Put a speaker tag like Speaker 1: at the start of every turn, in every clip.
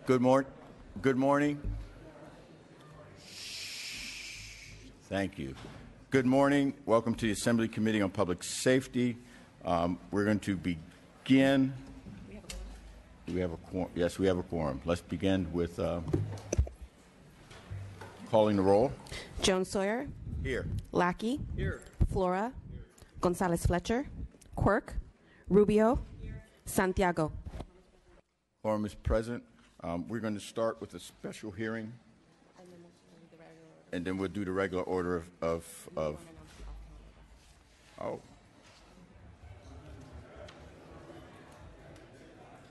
Speaker 1: Good morning. Good morning. Thank you. Good morning. Welcome to the Assembly Committee on Public Safety. We're going to begin. Do we have a quorum? Yes, we have a quorum. Let's begin with calling the roll.
Speaker 2: Jones Sawyer.
Speaker 1: Here.
Speaker 2: Lackey.
Speaker 3: Here.
Speaker 2: Flora. Here. Gonzalez Fletcher. Quirk. Rubio. Here. Santiago.
Speaker 1: Quorum is present. We're going to start with a special hearing, and then we'll do the regular order of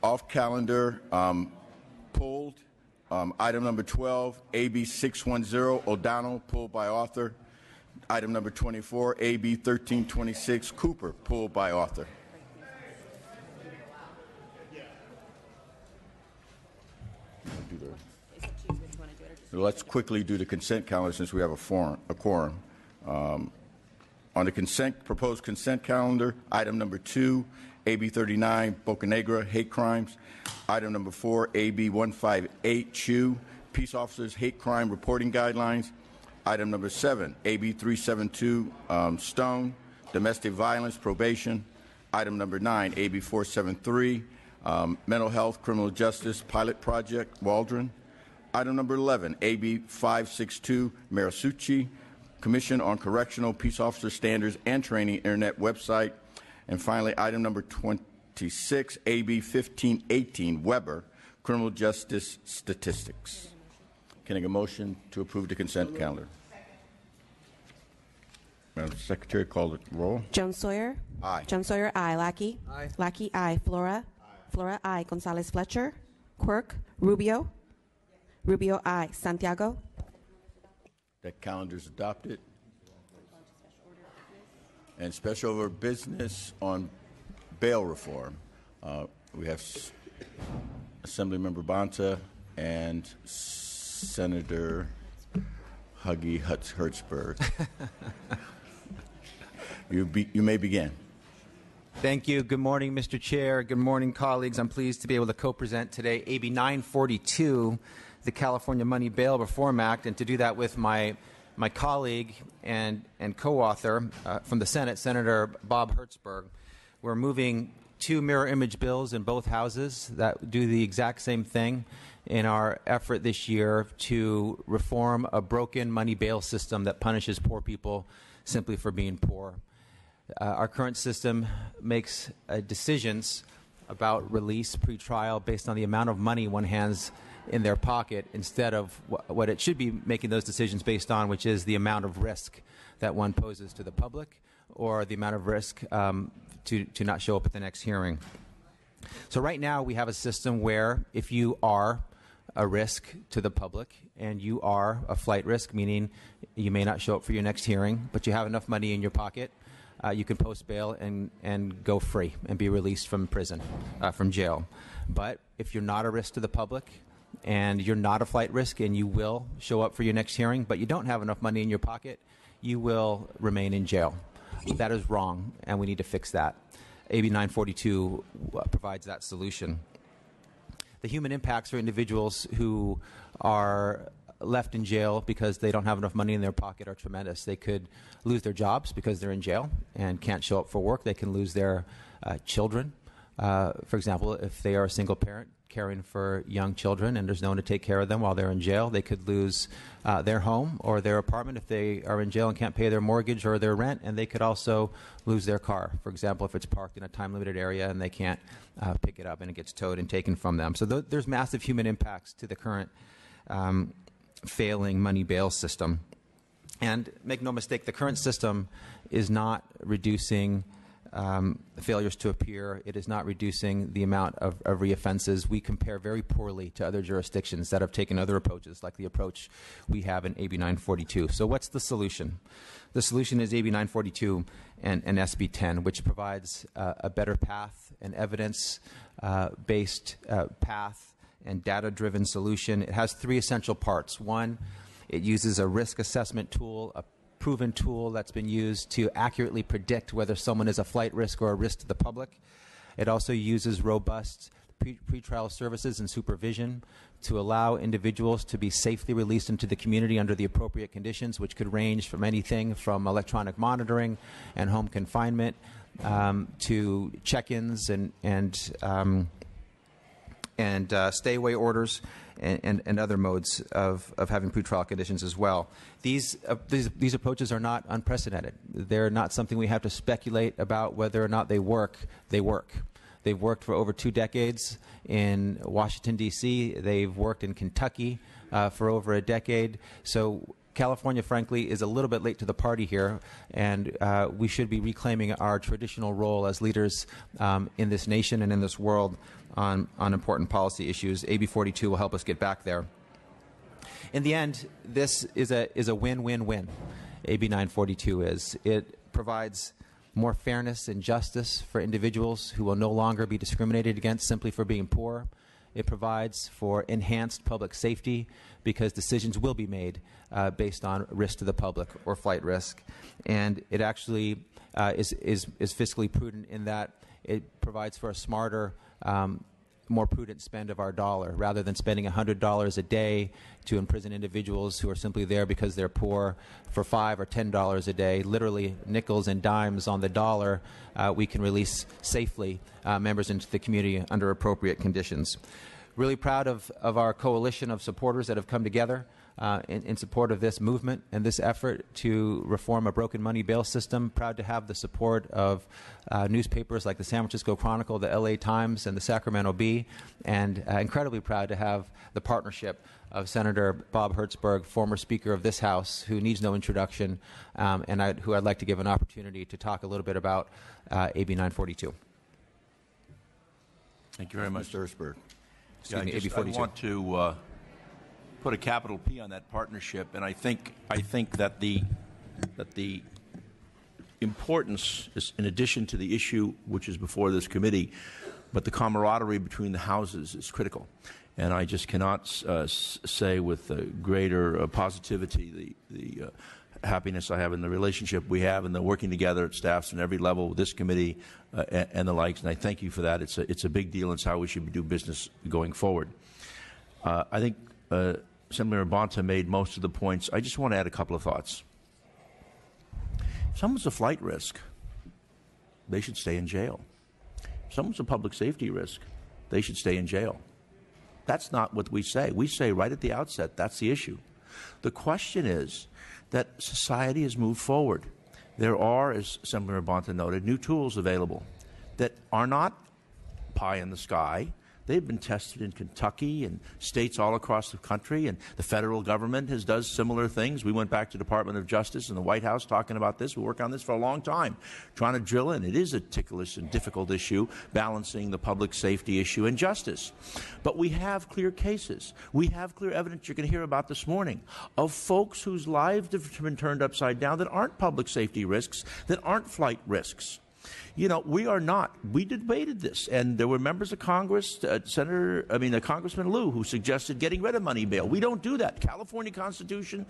Speaker 1: off calendar, pulled. Item number 12, AB 610, O'Donnell, pulled by author. Item number 24, AB 1326, Cooper, pulled by author. Let's quickly do the consent calendar since we have a quorum. On the proposed consent calendar, item number 2, AB 39, Boca Negra, hate crimes. Item number 4, AB 158, Chew, peace officers hate crime reporting guidelines. Item number 7, AB 372, Stone, domestic violence probation. Item number 9, AB 473, mental health criminal justice pilot project, Waldron. Item number 11, AB 562, Marisucci, Commission on Correctional Peace Officer Standards and Training Internet website. And finally, item number 26, AB 1518, Weber, Criminal Justice Statistics. Can I get a motion to approve the consent calendar? Madam Secretary, call the roll.
Speaker 2: Jones Sawyer.
Speaker 1: Aye.
Speaker 2: Jones Sawyer, aye. Lackey.
Speaker 3: Aye.
Speaker 2: Lackey, aye. Flora. Aye. Flora, aye. Gonzalez Fletcher. Quirk. Rubio. Rubio, aye. Santiago.
Speaker 1: That calendar is adopted. And special order of business on bail reform. We have Assemblymember Bonta and Senator Huggy Hertzberg. You may begin.
Speaker 3: Thank you. Good morning, Mr. Chair. Good morning, colleagues. I'm pleased to be able to co-present today AB 942, the California Money Bail Reform Act, and to do that with my colleague and co-author from the Senate, Senator Bob Hertzberg. We're moving two mirror image bills in both houses that do the exact same thing in our effort this year to reform a broken money bail system that punishes poor people simply for being poor. Our current system makes decisions about release pretrial based on the amount of money one has in their pocket instead of what it should be making those decisions based on, which is the amount of risk that one poses to the public or the amount of risk to not show up at the next hearing. So right now we have a system where if you are a risk to the public and you are a flight risk, meaning you may not show up for your next hearing, but you have enough money in your pocket, you can post bail and go free and be released from prison, from jail. But if you're not a risk to the public and you're not a flight risk and you will show up for your next hearing, but you don't have enough money in your pocket, you will remain in jail. That is wrong, and we need to fix that. AB 942 provides that solution. The human impacts for individuals who are left in jail because they don't have enough money in their pocket are tremendous. They could lose their jobs because they're in jail and can't show up for work. They can lose their children. For example, if they are a single parent caring for young children and there's no one to take care of them while they're in jail, they could lose their home or their apartment if they are in jail and can't pay their mortgage or their rent, and they could also lose their car. For example, if it's parked in a time-limited area and they can't pick it up and it gets towed and taken from them. So there's massive human impacts to the current failing money bail system. And make no mistake, the current system is not reducing failures to appear. It is not reducing the amount of reoffenses. We compare very poorly to other jurisdictions that have taken other approaches, like the approach we have in AB 942. So what's the solution? The solution is AB 942 and SB 10, which provides a better path, an evidence-based path, and data-driven solution. It has three essential parts. One, it uses a risk assessment tool, a proven tool that's been used to accurately predict whether someone is a flight risk or a risk to the public. It also uses robust pretrial services and supervision to allow individuals to be safely released into the community under the appropriate conditions, which could range from anything from electronic monitoring and home confinement to check-ins and stay-away orders and other modes of having pretrial conditions as well. These approaches are not unprecedented. They're not something we have to speculate about whether or not they work. They work. They've worked for over 2 decades in Washington, D.C. They've worked in Kentucky for over a decade. So California, frankly, is a little bit late to the party here, and we should be reclaiming our traditional role as leaders in this nation and in this world on important policy issues. AB 42 will help us get back there. In the end, this is a win-win-win. AB 942 is. It provides more fairness and justice for individuals who will no longer be discriminated against simply for being poor. It provides for enhanced public safety because decisions will be made based on risk to the public or flight risk. And it actually is fiscally prudent in that it provides for a smarter, more prudent spend of our dollar. Rather than spending $100 a day to imprison individuals who are simply there because they're poor for $5 or $10 a day, literally nickels and dimes on the dollar, we can release safely members into the community under appropriate conditions. Really proud of our coalition of supporters that have come together in support of this movement and this effort to reform a broken money bail system. Proud to have the support of newspapers like the San Francisco Chronicle, the LA Times, and the Sacramento Bee, and incredibly proud to have the partnership of Senator Bob Hertzberg, former Speaker of this House, who needs no introduction, and who I'd like to give an opportunity to talk a little bit about AB 942.
Speaker 1: Thank you very much, Mr. Hertzberg.
Speaker 3: Excuse me, AB
Speaker 4: I
Speaker 3: 42.
Speaker 4: want to put a capital P on that partnership, and I think that the importance is, in addition to the issue which is before this committee, but the camaraderie between the houses is critical. And I just cannot say with greater positivity the happiness I have in the relationship we have and the working together at staffs and every level with this committee and the likes. And I thank you for that. It's a big deal. It's how we should do business going forward. I think Senator Bonta made most of the points. I just want to add a couple of thoughts. If someone's a flight risk, they should stay in jail. If someone's a public safety risk, they should stay in jail. That's not what we say. We say right at the outset, that's the issue. The question is that society has moved forward. There are, as Senator Bonta noted, new tools available that are not pie in the sky. They've been tested in Kentucky and states all across the country, and the federal government has done similar things. We went back to the Department of Justice and the White House talking about this. We work on this for a long time, trying to drill in. It is a ticklish and difficult issue, balancing the public safety issue and justice. But we have clear cases. We have clear evidence you're going to hear about this morning of folks whose lives have been turned upside down that aren't public safety risks, that aren't flight risks. You know, we are not. We debated this, and there were members of Congress, Congressman Liu, who suggested getting rid of money bail. We don't do that. California Constitution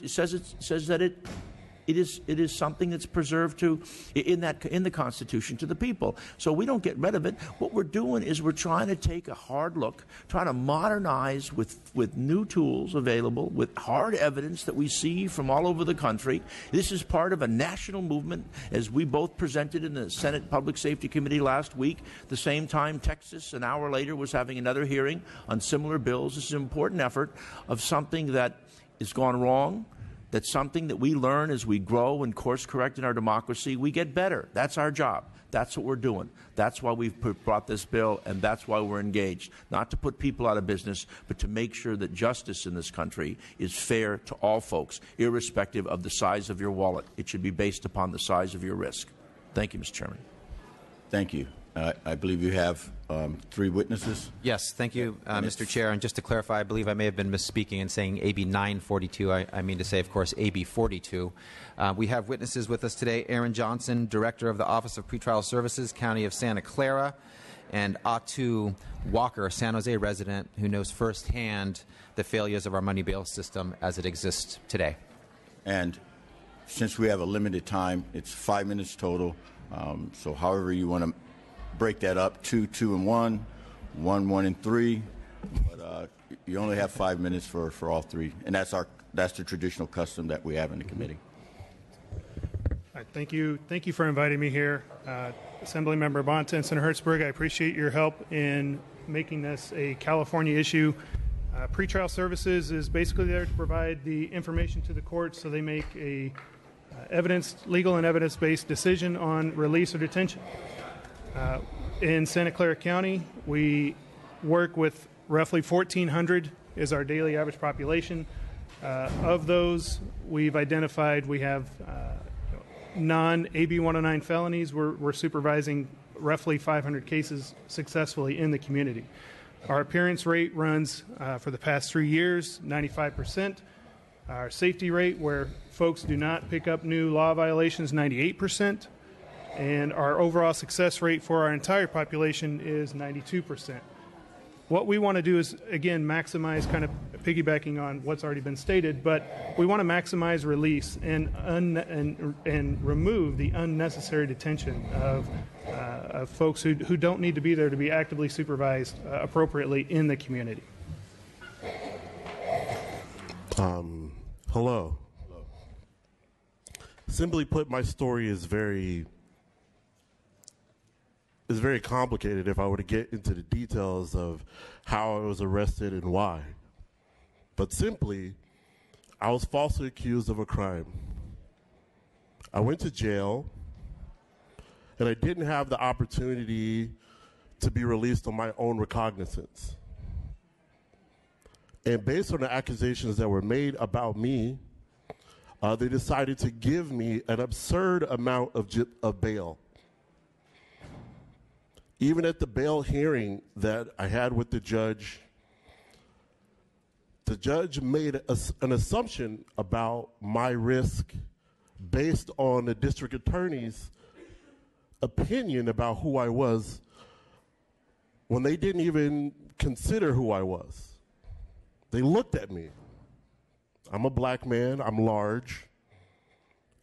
Speaker 4: says that it is something that's preserved in the Constitution to the people. So we don't get rid of it. What we're doing is we're trying to take a hard look, trying to modernize with new tools available, with hard evidence that we see from all over the country. This is part of a national movement, as we both presented in the Senate Public Safety Committee last week. At the same time, Texas, an hour later, was having another hearing on similar bills. This is an important effort of something that has gone wrong. That's something that we learn as we grow and course correct in our democracy. We get better. That's our job. That's what we're doing. That's why we've brought this bill, and that's why we're engaged. Not to put people out of business, but to make sure that justice in this country is fair to all folks, irrespective of the size of your wallet. It should be based upon the size of your risk. Thank you, Mr. Chairman.
Speaker 1: Thank you. I believe you have 3 witnesses.
Speaker 3: Yes, thank you, Mr. Chair. And just to clarify, I believe I may have been misspeaking and saying AB 942. I mean to say, of course, AB 42. We have witnesses with us today. Aaron Johnson, Director of the Office of Pretrial Services, County of Santa Clara, and Atu Walker, a San Jose resident who knows firsthand the failures of our money bail system as it exists today.
Speaker 1: And since we have a limited time, it's 5 minutes total. So however you want to break that up, 2, 2, and 1, 1, and 3, but you only have 5 minutes for all 3, and that's the traditional custom that we have in the committee.
Speaker 5: All right, thank you for inviting me here. Assemblymember Bonta and Senator Hertzberg, I appreciate your help in making this a California issue. Pretrial services is basically there to provide the information to the courts so they make a legal and evidence-based decision on release or detention. In Santa Clara County, we work with roughly 1,400 is our daily average population. Of those, we've identified we have non-AB 109 felonies. We're supervising roughly 500 cases successfully in the community. Our appearance rate runs for the past 3 years, 95%. Our safety rate, where folks do not pick up new law violations, 98%. And our overall success rate for our entire population is 92%. What we want to do is, again, maximize, kind of piggybacking on what's already been stated, but we want to maximize release and remove the unnecessary detention of folks who don't need to be there to be actively supervised appropriately in the community.
Speaker 6: Hello. Simply put, my story is very complicated if I were to get into the details of how I was arrested and why. But simply, I was falsely accused of a crime. I went to jail, and I didn't have the opportunity to be released on my own recognizance. And based on the accusations that were made about me, they decided to give me an absurd amount of bail. Even at the bail hearing that I had with the judge made an assumption about my risk based on the district attorney's opinion about who I was when they didn't even consider who I was. They looked at me. I'm a black man, I'm large,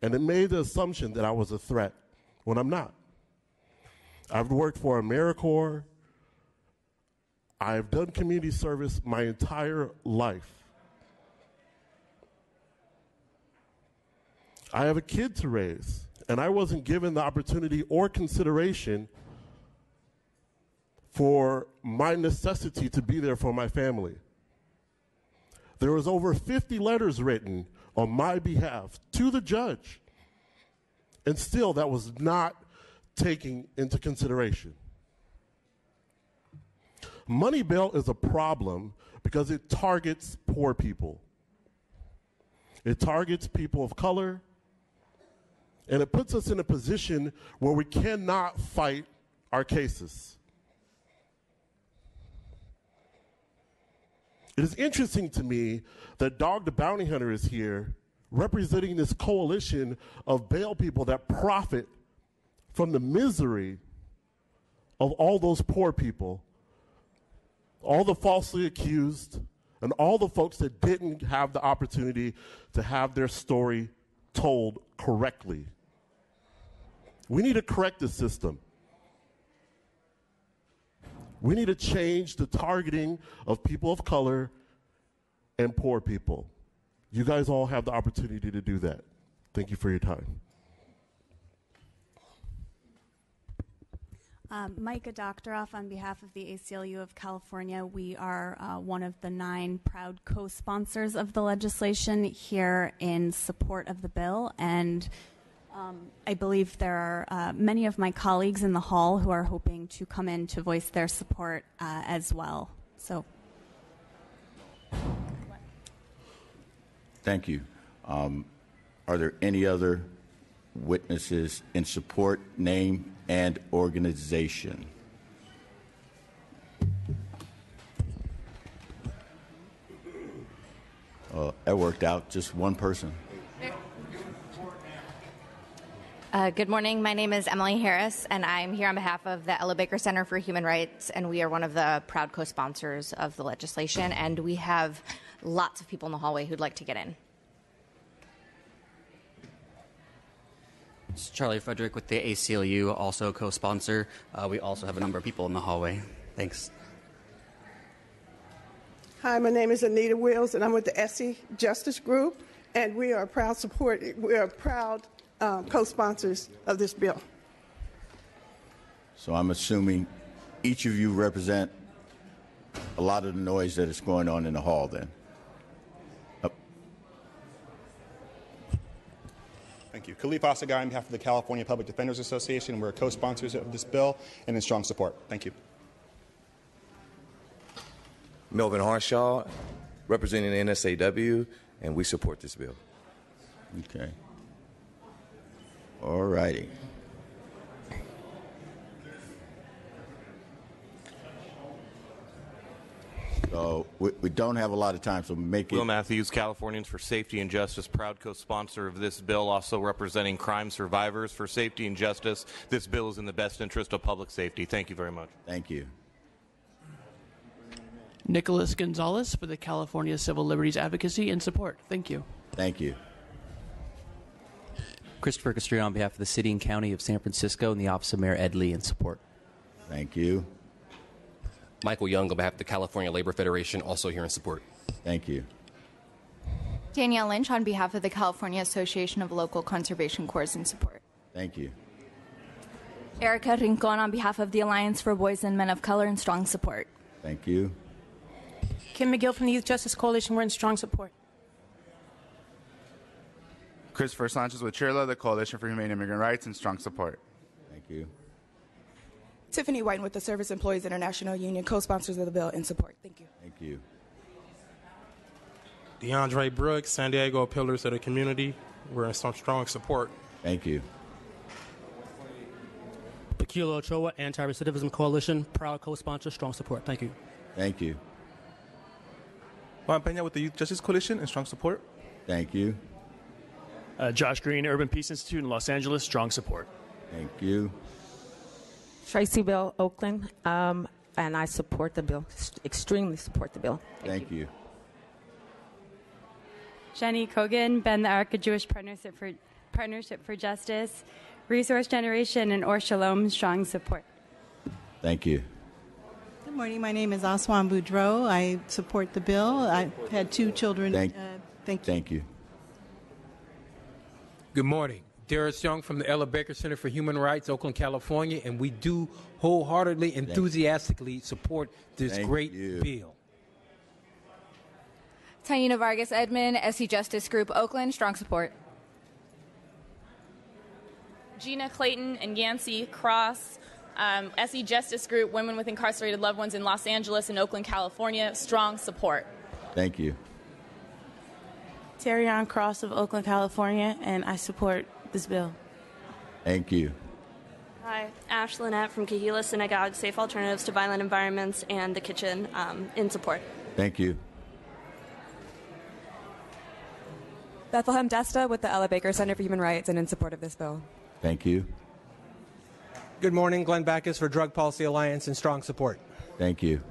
Speaker 6: and it made the assumption that I was a threat when I'm not. I've worked for AmeriCorps. I've done community service my entire life. I have a kid to raise, and I wasn't given the opportunity or consideration for my necessity to be there for my family. There was over 50 letters written on my behalf to the judge, and still that was not taken into consideration. Money bail is a problem because it targets poor people. It targets people of color, and it puts us in a position where we cannot fight our cases. It is interesting to me that Dog the Bounty Hunter is here representing this coalition of bail people that profit from the misery of all those poor people, all the falsely accused, and all the folks that didn't have the opportunity to have their story told correctly. We need to correct the system. We need to change the targeting of people of color and poor people. You guys all have the opportunity to do that. Thank you for your time.
Speaker 7: Micah Doctoroff on behalf of the ACLU of California. We are one of the 9 proud co-sponsors of the legislation here in support of the bill, and I believe there are many of my colleagues in the hall who are hoping to come in to voice their support as well. So,
Speaker 1: Thank you. Are there any other witnesses in support, name and organization? That worked out. Just one person.
Speaker 8: Good morning. My name is Emily Harris, and I'm here on behalf of the Ella Baker Center for Human Rights, and we are one of the proud co-sponsors of the legislation, and we have lots of people in the hallway who'd like to get in.
Speaker 9: It's Charlie Frederick with the ACLU, also co-sponsor. We also have a number of people in the hallway. Thanks.
Speaker 10: Hi, my name is Anita Wills, and I'm with the SC Justice Group, and we are proud co-sponsors of this bill.
Speaker 1: So I'm assuming each of you represent a lot of the noise that is going on in the hall then.
Speaker 11: Thank you. Khalif Asagai on behalf of the California Public Defenders Association. We're co-sponsors of this bill and in strong support. Thank you.
Speaker 12: Melvin Harshaw, representing the NSAW, and we support this bill.
Speaker 1: Okay. All righty. So we don't have a lot of time, so make it.
Speaker 13: Will Matthews, Californians for Safety and Justice, proud co-sponsor of this bill, also representing crime survivors for safety and justice. This bill is in the best interest of public safety. Thank you very much.
Speaker 1: Thank you.
Speaker 14: Nicholas Gonzalez for the California Civil Liberties Advocacy and Support. Thank you.
Speaker 1: Thank you.
Speaker 9: Christopher Castrillon on behalf of the City and County of San Francisco and the Office of Mayor Ed Lee in support.
Speaker 1: Thank you.
Speaker 15: Michael Young on behalf of the California Labor Federation, also here in support.
Speaker 1: Thank you.
Speaker 8: Danielle Lynch on behalf of the California Association of Local Conservation Corps in support.
Speaker 1: Thank you.
Speaker 7: Erica Rincon on behalf of the Alliance for Boys and Men of Color in strong support.
Speaker 1: Thank you.
Speaker 16: Kim McGill from the Youth Justice Coalition. We're in strong support.
Speaker 17: Christopher Sanchez with CHIRLA, the Coalition for Humane Immigrant Rights, in strong support.
Speaker 1: Thank you.
Speaker 18: Tiffany White with the Service Employees International Union, co-sponsors of the bill, in support. Thank you.
Speaker 1: Thank you.
Speaker 19: DeAndre Brooks, San Diego Pillars of the Community. We're in some strong support.
Speaker 1: Thank you.
Speaker 20: Pakilo Ochoa, Anti-Recidivism Coalition, proud co-sponsor, strong support. Thank you.
Speaker 1: Thank you.
Speaker 17: Juan Peña with the Youth Justice Coalition, in strong support.
Speaker 1: Thank you.
Speaker 21: Josh Green, Urban Peace Institute in Los Angeles, strong support.
Speaker 1: Thank you.
Speaker 2: Tracy Bell, Oakland, and I support the bill, extremely support the bill.
Speaker 1: Thank you.
Speaker 22: Jenny Kogan, Ben the Arca Jewish Partnership for Justice, Resource Generation, and Or Shalom, strong support.
Speaker 1: Thank you.
Speaker 23: Good morning. My name is Aswan Boudreau. I support the bill. I've had two children.
Speaker 1: Thank
Speaker 23: you.
Speaker 1: Thank you.
Speaker 24: Good morning. Darius Young from the Ella Baker Center for Human Rights, Oakland, California, and we do wholeheartedly, enthusiastically support this great bill.
Speaker 8: Taina Vargas Edmond, SC Justice Group, Oakland, strong support.
Speaker 25: Gina Clayton and Yancey Cross, SE Justice Group, Women with Incarcerated Loved Ones in Los Angeles and Oakland, California, strong support.
Speaker 1: Thank you.
Speaker 16: Terry Ann Cross of Oakland, California, and I support this bill.
Speaker 1: Thank you.
Speaker 26: Hi, Ash Lynette from Kahila Synagogue, Safe Alternatives to Violent Environments and The Kitchen, in support.
Speaker 1: Thank you.
Speaker 27: Bethlehem Desta with the Ella Baker Center for Human Rights and in support of this bill.
Speaker 1: Thank you.
Speaker 28: Good morning, Glenn Backus for Drug Policy Alliance in strong support.
Speaker 1: Thank you.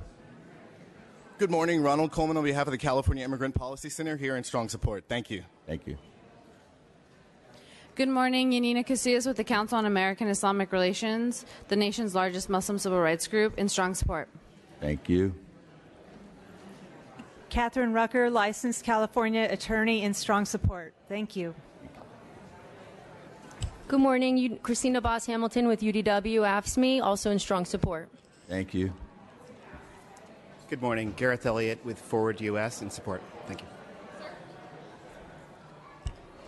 Speaker 29: Good morning, Ronald Coleman on behalf of the California Immigrant Policy Center, here in strong support. Thank you.
Speaker 1: Thank you.
Speaker 30: Good morning, Yanina Casillas with the Council on American Islamic Relations, the nation's largest Muslim civil rights group, in strong support.
Speaker 1: Thank you.
Speaker 31: Catherine Rucker, licensed California attorney, in strong support. Thank you.
Speaker 32: Good morning, Christina Boss Hamilton with UDW AFSCME, also in strong support.
Speaker 1: Thank you.
Speaker 33: Good morning, Gareth Elliott with Forward US in support. Thank you.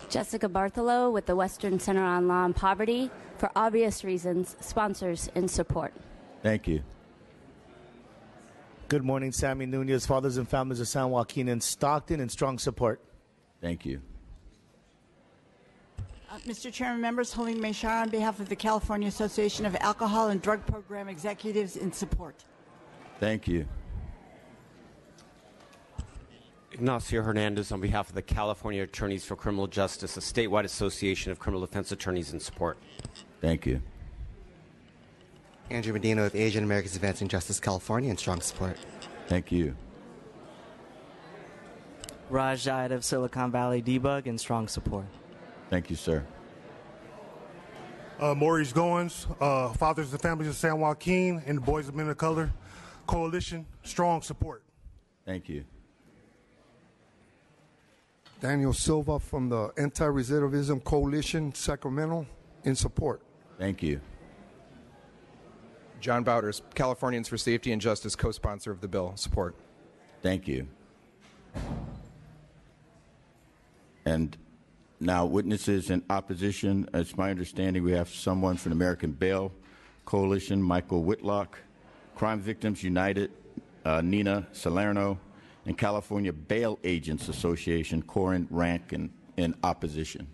Speaker 34: Jessica Bartholow with the Western Center on Law and Poverty, for obvious reasons, sponsors in support.
Speaker 1: Thank you.
Speaker 35: Good morning, Sammy Nunez, Fathers and Families of San Joaquin and Stockton, in strong support.
Speaker 1: Thank you.
Speaker 23: Mr. Chairman, members, Halim Meshar on behalf of the California Association of Alcohol and Drug Program Executives, in support.
Speaker 1: Thank you.
Speaker 15: Ignacio Hernandez on behalf of the California Attorneys for Criminal Justice, a statewide association of criminal defense attorneys, in support.
Speaker 1: Thank you.
Speaker 36: Andrew Medina with Asian Americans Advancing Justice California, in strong support.
Speaker 1: Thank you.
Speaker 37: Raj Jayad of Silicon Valley Debug, in strong support.
Speaker 1: Thank you, sir.
Speaker 38: Maurice Goins, Fathers and Families of San Joaquin and the Boys of Men of Color Coalition, strong support.
Speaker 1: Thank you.
Speaker 38: Daniel Silva from the Anti-Recidivism Coalition, Sacramento, in support.
Speaker 1: Thank you.
Speaker 2: John Bowders, Californians for Safety and Justice, co-sponsor of the bill. Support.
Speaker 1: Thank you. And now, witnesses in opposition. It's my understanding we have someone from the American Bail Coalition, Michael Whitlock, Crime Victims United, Nina Salerno, and California Bail Agents Association, Corin Rank, in opposition.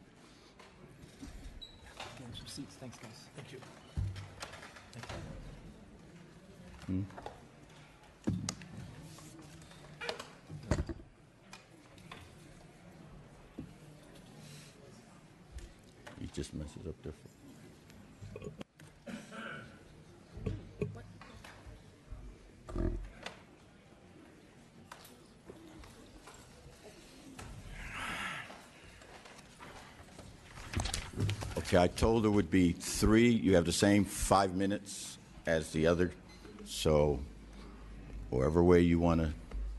Speaker 3: Thanks, guys. Thank you.
Speaker 1: He just messes up their. Okay, I told there would be 3. You have the same 5 minutes as the other, so whatever way you want to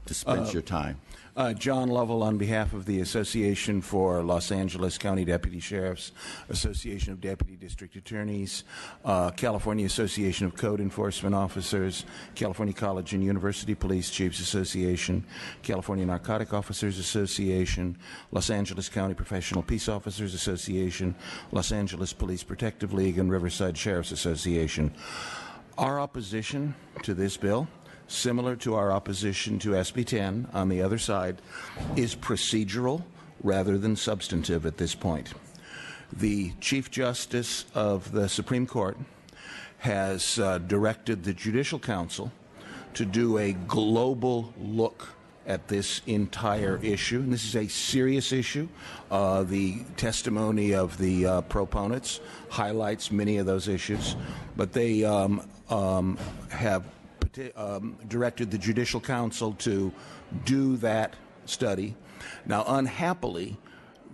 Speaker 1: dispense your time.
Speaker 4: John Lovell on behalf of the Association for Los Angeles County Deputy Sheriffs, Association of Deputy District Attorneys, California Association of Code Enforcement Officers, California College and University Police Chiefs Association, California Narcotic Officers Association, Los Angeles County Professional Peace Officers Association, Los Angeles Police Protective League, and Riverside Sheriffs Association. Our opposition to this bill, similar to our opposition to SB 10 on the other side, is procedural rather than substantive at this point. The Chief Justice of the Supreme Court has directed the Judicial Council to do a global look at this entire issue. And this is a serious issue. The testimony of the proponents highlights many of those issues, but they have directed the Judicial Council to do that study. Now, unhappily,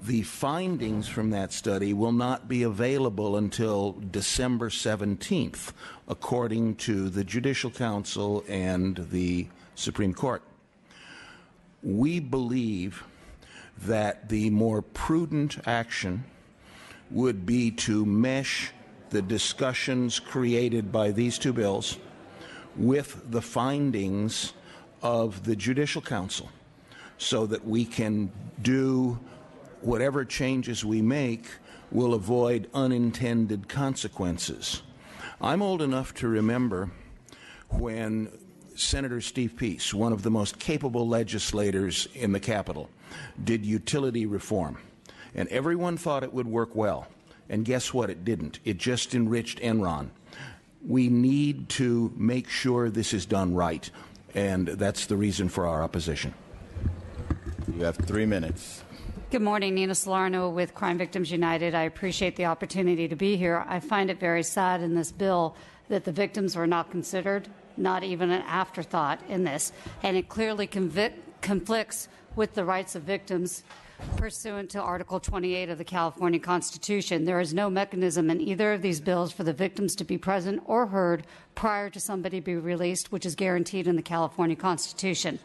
Speaker 4: the findings from that study will not be available until December 17th, according to the Judicial Council and the Supreme Court. We believe that the more prudent action would be to mesh the discussions created by these two bills with the findings of the Judicial Council so that we can do whatever changes we make will avoid unintended consequences. I'm old enough to remember when Senator Steve Peace, one of the most capable legislators in the Capitol, did utility reform. And everyone thought it would work well. And guess what? It didn't. It just enriched Enron. We need to make sure this is done right, and that's the reason for our opposition.
Speaker 1: You have 3 minutes.
Speaker 5: Good morning, Nina Salerno with Crime Victims United. I appreciate the opportunity to be here. I find it very sad in this bill that the victims were not considered, not even an afterthought in this, and it clearly conflicts with the rights of victims pursuant to Article 28 of the California Constitution. There is no mechanism in either of these bills for the victims to be present or heard prior to somebody being released, which is guaranteed in the California Constitution.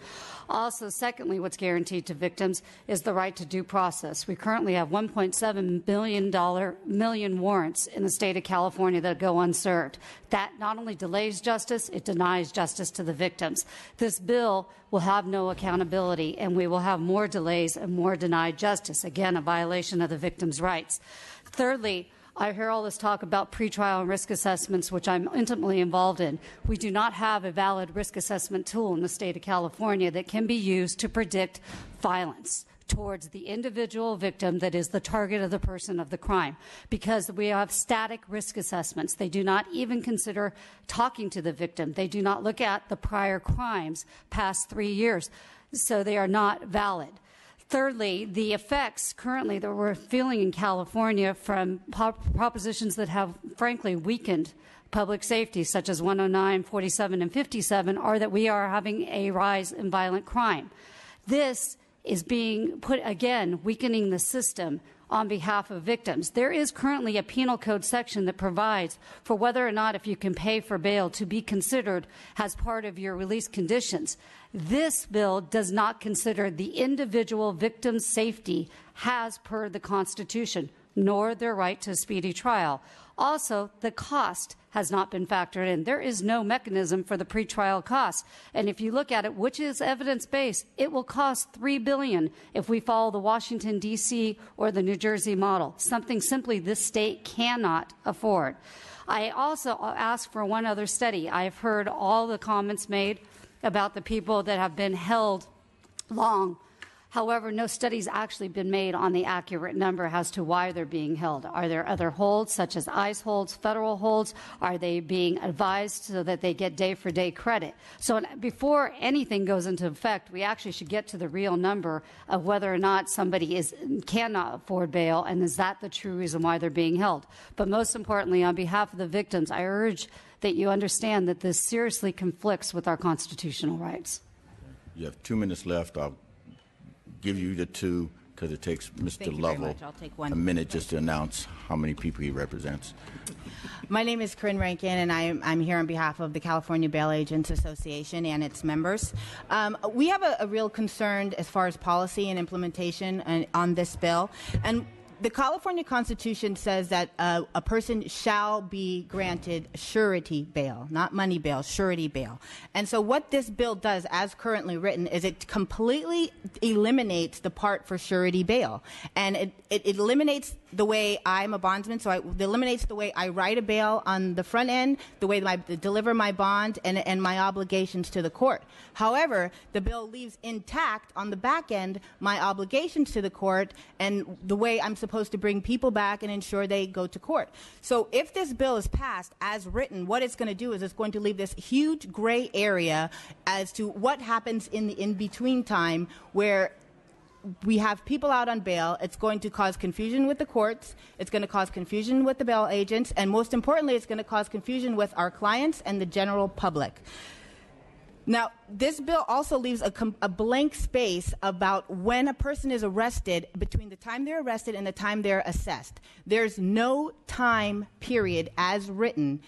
Speaker 5: Also, secondly, what's guaranteed to victims is the right to due process. We currently have $1.7 million warrants in the state of California that go unserved. That not only delays justice, it denies justice to the victims. This bill will have no accountability, and we will have more delays and more denied justice. Again, a violation of the victims' rights. Thirdly, I hear all this talk about pretrial and risk assessments, which I'm intimately involved in. We do not have a valid risk assessment tool in the state of California that can be used to predict violence towards the individual victim that is the target of the person of the crime, because we have static risk assessments. They do not even consider talking to the victim. They do not look at the prior crimes past 3 years, so they are not valid. Thirdly, the effects currently that we're feeling in California from propositions that have, frankly, weakened public safety, such as 109, 47, and 57, are that we are having a rise in violent crime. This is being put, again, weakening the system on behalf of victims. There is currently a penal code section that provides for whether or not if you can pay for bail to be considered as part of your release conditions. This bill does not consider the individual victim's safety as per the Constitution, nor their right to a speedy trial. Also, the cost has not been factored in. There is no mechanism for the pretrial costs. And if you look at it, which is evidence-based, it will cost $3 billion if we follow the Washington, D.C. or the New Jersey model, something simply this state cannot afford. I also asked for one other study. I've heard all the comments made about the people that have been held long. However, no study's actually been made on the accurate number as to why they're being held. Are there other holds, such as ICE holds, federal holds? Are they being advised so that they get day-for-day credit? So before anything goes into effect, we actually should get to the real number of whether or not somebody cannot afford bail, and is that the true reason why they're being held? But most importantly, on behalf of the victims, I urge that you understand that this seriously conflicts with our constitutional rights.
Speaker 1: You have 2 minutes left. I'll give you the 2 because it takes Mr. Lovell a minute just to announce how many people he represents.
Speaker 6: My name is Corinne Rankin, and I'm here on behalf of the California Bail Agents Association and its members. We have a real concern as far as policy and implementation on this bill. And the California Constitution says that a person shall be granted surety bail, not money bail, surety bail. And so what this bill does, as currently written, is it completely eliminates the part for surety bail. And it eliminates the way I'm a bondsman, so it eliminates the way I write a bail on the front end, the way I deliver my bond, and my obligations to the court. However, the bill leaves intact on the back end my obligations to the court and the way I'm supposed to bring people back and ensure they go to court. So if this bill is passed as written, what it's going to do is it's going to leave this huge gray area as to what happens in the in-between time where we have people out on bail. It's going to cause confusion with the courts. It's going to cause confusion with the bail agents. And most importantly, it's going to cause confusion with our clients and the general public. Now, this bill also leaves a blank space about when a person is arrested, between the time they're arrested and the time they're assessed. There's no time period as written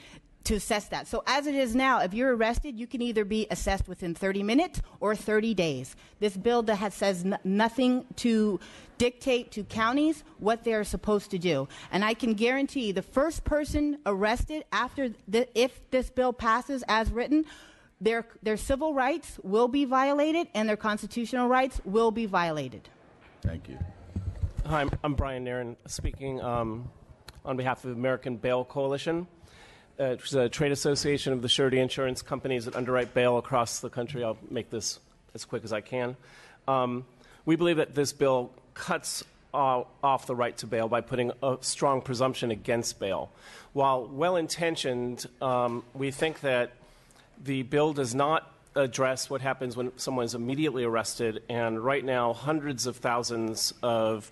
Speaker 6: to assess that. So as it is now, if you're arrested, you can either be assessed within 30 minutes or 30 days. This bill that says nothing to dictate to counties what they're supposed to do. And I can guarantee the first person arrested if this bill passes as written, their civil rights will be violated and their constitutional rights will be violated.
Speaker 1: Thank you.
Speaker 7: Hi, I'm Brian Nairn, speaking on behalf of the American Bail Coalition. Which is a trade association of the surety insurance companies that underwrite bail across the country. I'll make this as quick as I can. We believe that this bill cuts off the right to bail by putting a strong presumption against bail. While well-intentioned, we think that the bill does not address what happens when someone is immediately arrested, and right now hundreds of thousands of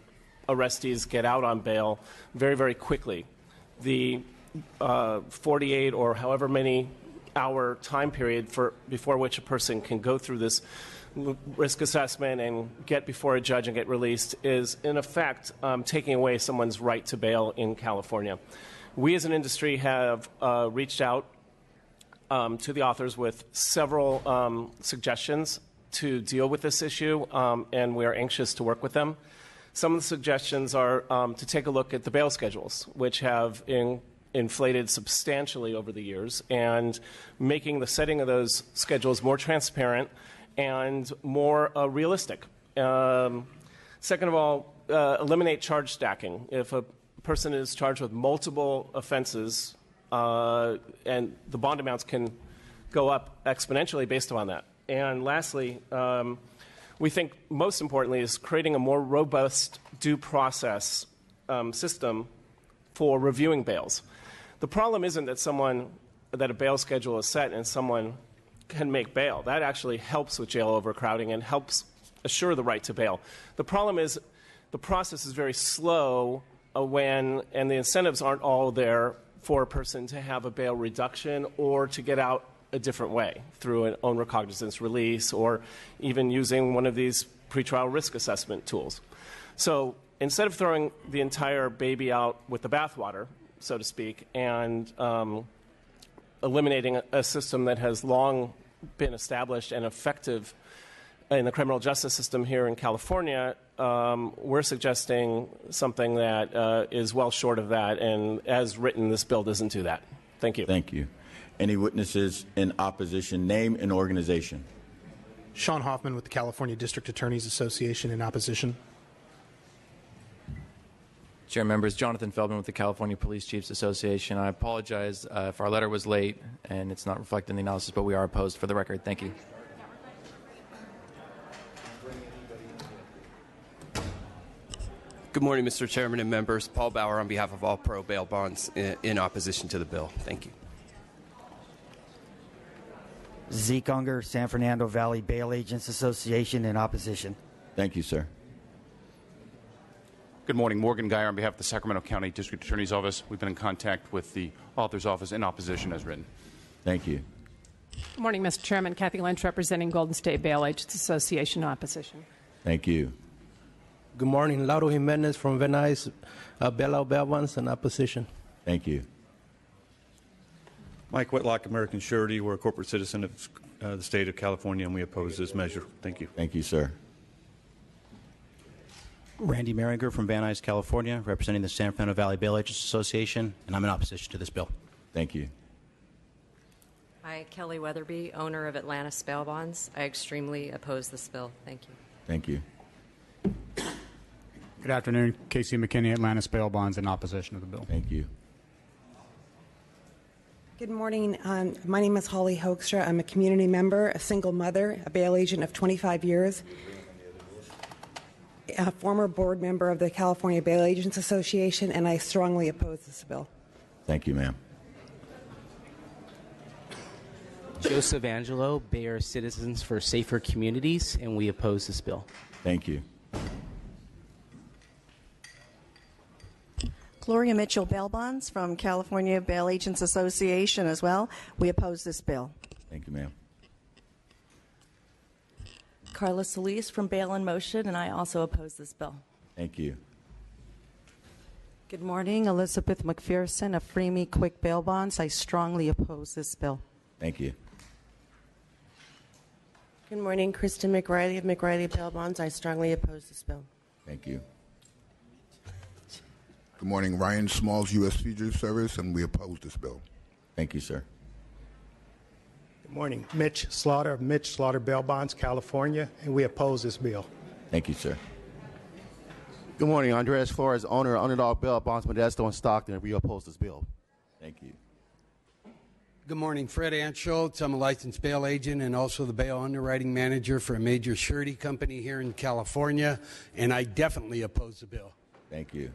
Speaker 7: arrestees get out on bail very, very quickly. The 48 or however many hour time period before which a person can go through this risk assessment and get before a judge and get released is, in effect, taking away someone's right to bail in California. We as an industry have reached out to the authors with several suggestions to deal with this issue, and we are anxious to work with them. Some of the suggestions are to take a look at the bail schedules, which have inflated substantially over the years, and making the setting of those schedules more transparent and more realistic. Second of all, eliminate charge stacking. If a person is charged with multiple offenses, and the bond amounts can go up exponentially based on that. And lastly, we think most importantly is creating a more robust due process system for reviewing bails. The problem isn't that a bail schedule is set and someone can make bail. That actually helps with jail overcrowding and helps assure the right to bail. The problem is the process is very slow and the incentives aren't all there for a person to have a bail reduction or to get out a different way through an own recognizance release or even using one of these pretrial risk assessment tools. So instead of throwing the entire baby out with the bathwater, so to speak, and eliminating a system that has long been established and effective in the criminal justice system here in California, we're suggesting something that is well short of that, and as written, this bill doesn't do that. Thank you.
Speaker 1: Thank you. Any witnesses in opposition? Name and organization.
Speaker 28: Sean Hoffman with the California District Attorneys Association in opposition.
Speaker 8: Chair members, Jonathan Feldman with the California Police Chiefs Association. I apologize if our letter was late and it's not reflected in the analysis, but we are opposed for the record. Thank you.
Speaker 9: Good morning, Mr. Chairman and members. Paul Bauer on behalf of All Pro Bail Bonds in opposition to the bill. Thank you.
Speaker 10: Zeke Unger, San Fernando Valley Bail Agents Association in opposition.
Speaker 1: Thank you, sir.
Speaker 11: Good morning. Morgan Geyer on behalf of the Sacramento County District Attorney's Office. We've been in contact with the author's office in opposition as written.
Speaker 1: Thank you.
Speaker 12: Good morning, Mr. Chairman. Kathy Lynch representing Golden State Bail Agents Association in opposition.
Speaker 1: Thank you.
Speaker 13: Good morning. Lauro Jimenez from Venice, Bail Bonds in opposition.
Speaker 1: Thank you.
Speaker 14: Mike Whitlock, American Surety. We're a corporate citizen of the state of California, and we oppose this measure. Thank you.
Speaker 1: Thank you, sir.
Speaker 16: Randy Maringer from Van Nuys, California, representing the San Fernando Valley Bail Agents Association, and I'm in opposition to this bill.
Speaker 1: Thank you.
Speaker 17: Hi, Kelly Weatherby, owner of Atlantis Bail Bonds. I extremely oppose this bill. Thank you.
Speaker 1: Thank you.
Speaker 18: Good afternoon. Casey McKinney, Atlantis Bail Bonds, in opposition to the bill.
Speaker 1: Thank you.
Speaker 19: Good morning. My name is Holly Hoekstra. I'm a community member, a single mother, a bail agent of 25 years, a former board member of the California Bail Agents Association, and I strongly oppose this bill.
Speaker 1: Thank you, ma'am.
Speaker 20: Joseph Angelo, Bayer Citizens for Safer Communities, and we oppose this bill.
Speaker 1: Thank you.
Speaker 21: Gloria Mitchell, Bail Bonds from California Bail Agents Association as well. We oppose this bill.
Speaker 1: Thank you, ma'am.
Speaker 22: Carla Solis from Bail in Motion, and I also oppose this bill.
Speaker 1: Thank you.
Speaker 21: Good morning. Elizabeth McPherson of Free Me Quick Bail Bonds. I strongly oppose this bill.
Speaker 1: Thank you.
Speaker 24: Good morning. Kristen McRiley of McRiley Bail Bonds. I strongly oppose this bill.
Speaker 1: Thank you.
Speaker 25: Good morning. Ryan Smalls, U.S. Fugitive Service, and we oppose this bill.
Speaker 1: Thank you, sir.
Speaker 26: Good morning. Mitch Slaughter of Mitch Slaughter Bail Bonds, California, and we oppose this bill.
Speaker 1: Thank you, sir.
Speaker 27: Good morning. Andres Flores, owner of Underdog Bail Bonds, Modesto and Stockton, and we oppose this bill.
Speaker 1: Thank you.
Speaker 39: Good morning. Fred Anschultz. I'm a licensed bail agent and also the bail underwriting manager for a major surety company here in California, and I definitely oppose the bill.
Speaker 1: Thank you.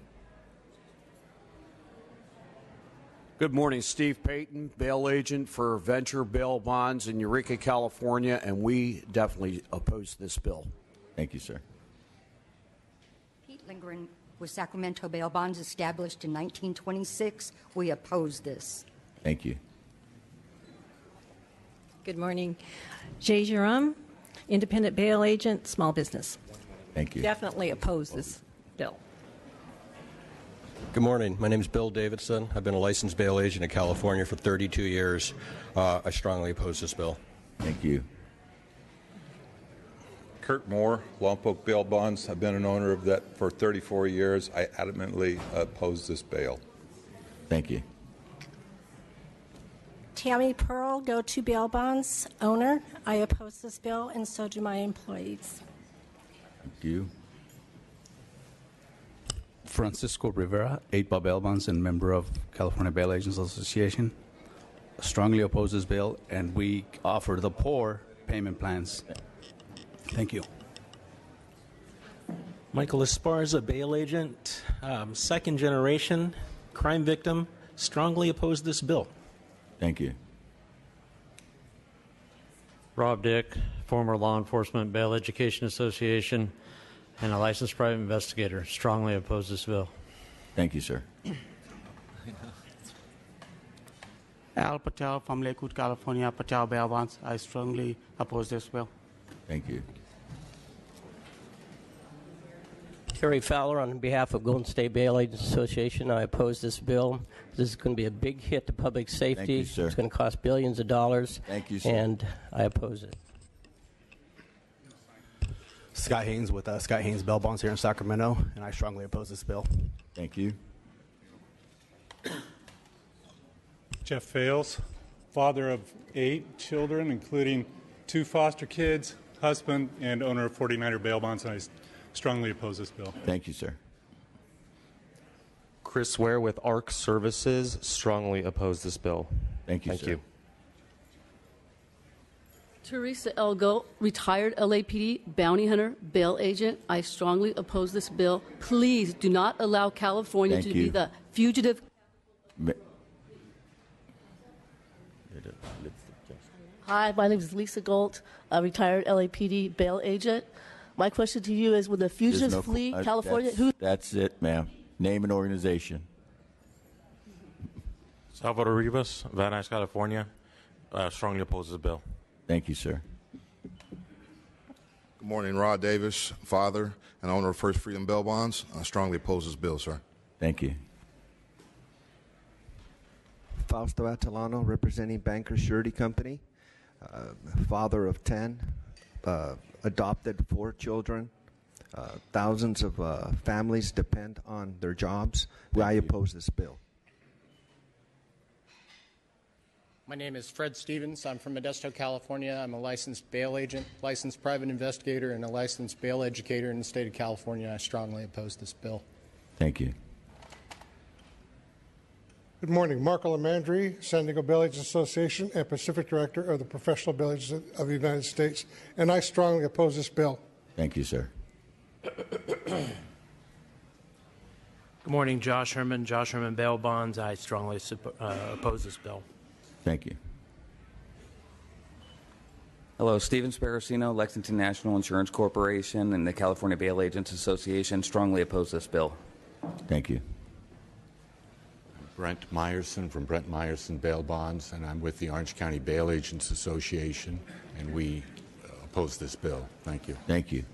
Speaker 40: Good morning, Steve Payton, bail agent for Venture Bail Bonds in Eureka, California, and we definitely oppose this bill.
Speaker 1: Thank you, sir.
Speaker 41: Pete Lindgren with Sacramento Bail Bonds, established in 1926. We oppose this.
Speaker 1: Thank you.
Speaker 42: Good morning. Jay Jerome, independent bail agent, small business.
Speaker 1: Thank you.
Speaker 42: Definitely oppose this bill.
Speaker 43: Good morning. My name is Bill Davidson. I've been a licensed bail agent in California for 32 years. I strongly oppose this bill.
Speaker 1: Thank you.
Speaker 44: Kurt Moore, Lompoc Bail Bonds. I've been an owner of that for 34 years. I adamantly oppose this bail.
Speaker 1: Thank you.
Speaker 45: Tammy Pearl, Go To Bail Bonds, owner. I oppose this bill, and so do my employees.
Speaker 1: Thank you.
Speaker 46: Francisco Rivera, 8 Bar Bail Bonds and member of California Bail Agents Association. Strongly oppose this bill, and we offer the poor payment plans. Thank you.
Speaker 47: Michael Esparza, bail agent, second generation, crime victim, strongly oppose this bill.
Speaker 1: Thank you.
Speaker 48: Rob Dick, former Law Enforcement Bail Education Association, and a licensed private investigator, strongly oppose this bill.
Speaker 1: Thank you, sir.
Speaker 49: Al Patel from Lakewood, California, Patel Bail Bonds. I strongly oppose this bill.
Speaker 1: Thank you.
Speaker 2: Terry Fowler, on behalf of Golden State Bail Agents Association, I oppose this bill. This is going to be a big hit to public safety.
Speaker 1: Thank you, sir.
Speaker 2: It's going to cost billions of dollars.
Speaker 1: Thank you, sir.
Speaker 2: And I oppose it.
Speaker 3: Scott Haynes with Scott Haynes Bail Bonds here in Sacramento, and I strongly oppose this bill.
Speaker 1: Thank you.
Speaker 4: Jeff Fales, father of 8 children, including 2 foster kids, husband, and owner of 49er bail bonds, and I strongly oppose this bill.
Speaker 1: Thank you, sir.
Speaker 5: Chris Ware with ARC Services, strongly oppose this bill.
Speaker 1: Thank you,
Speaker 5: Thank
Speaker 1: sir.
Speaker 5: you.
Speaker 6: Teresa Elgo, retired LAPD bounty hunter, bail agent. I strongly oppose this bill. Please do not allow California
Speaker 1: Thank
Speaker 6: to
Speaker 1: you.
Speaker 6: be the fugitive. Hi, my name is Lisa Gold, a retired LAPD bail agent. My question to you is, when the fugitives flee California,
Speaker 1: That's it, ma'am. Name and organization.
Speaker 7: Salvador Rivas, Van Nuys, California. Strongly oppose this bill.
Speaker 1: Thank you, sir.
Speaker 25: Good morning, Rod Davis, father and owner of First Freedom Bail Bonds. I strongly oppose this bill, sir.
Speaker 1: Thank you.
Speaker 8: Fausto Atalano, representing Banker Surety Company, father of 10, adopted 4 children. Thousands of families depend on their jobs. I oppose this bill.
Speaker 9: My name is Fred Stevens. I'm from Modesto, California. I'm a licensed bail agent, licensed private investigator, and a licensed bail educator in the state of California. I strongly oppose this bill.
Speaker 1: Thank you.
Speaker 10: Good morning. Mark Lamandry, San Diego Bail Agents Association and Pacific Director of the Professional Bail Agents of the United States, and I strongly oppose this bill.
Speaker 1: Thank you, sir.
Speaker 11: Good morning, Josh Herman Bail Bonds. I strongly oppose this bill.
Speaker 1: Thank you.
Speaker 12: Hello, Steven Sparacino, Lexington National Insurance Corporation and the California Bail Agents Association strongly oppose this bill.
Speaker 1: Thank you.
Speaker 13: Brent Meyerson from Brent Meyerson Bail Bonds, and I'm with the Orange County Bail Agents Association, and we oppose this bill. Thank you.
Speaker 1: Thank you.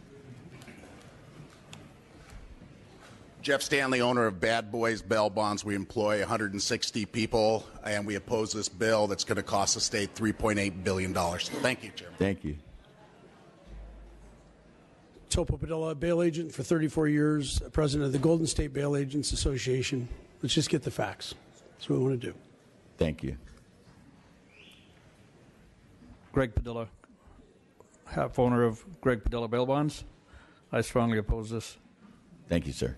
Speaker 14: Jeff Stanley, owner of Bad Boys Bail Bonds. We employ 160 people, and we oppose this bill that's going to cost the state $3.8 billion. Thank you, Chairman.
Speaker 1: Thank you.
Speaker 39: Topo Padilla, bail agent for 34 years, president of the Golden State Bail Agents Association. Let's just get the facts. That's what we want to do.
Speaker 1: Thank you.
Speaker 15: Greg Padilla, half owner of Greg Padilla Bail Bonds. I strongly oppose this.
Speaker 1: Thank you, sir.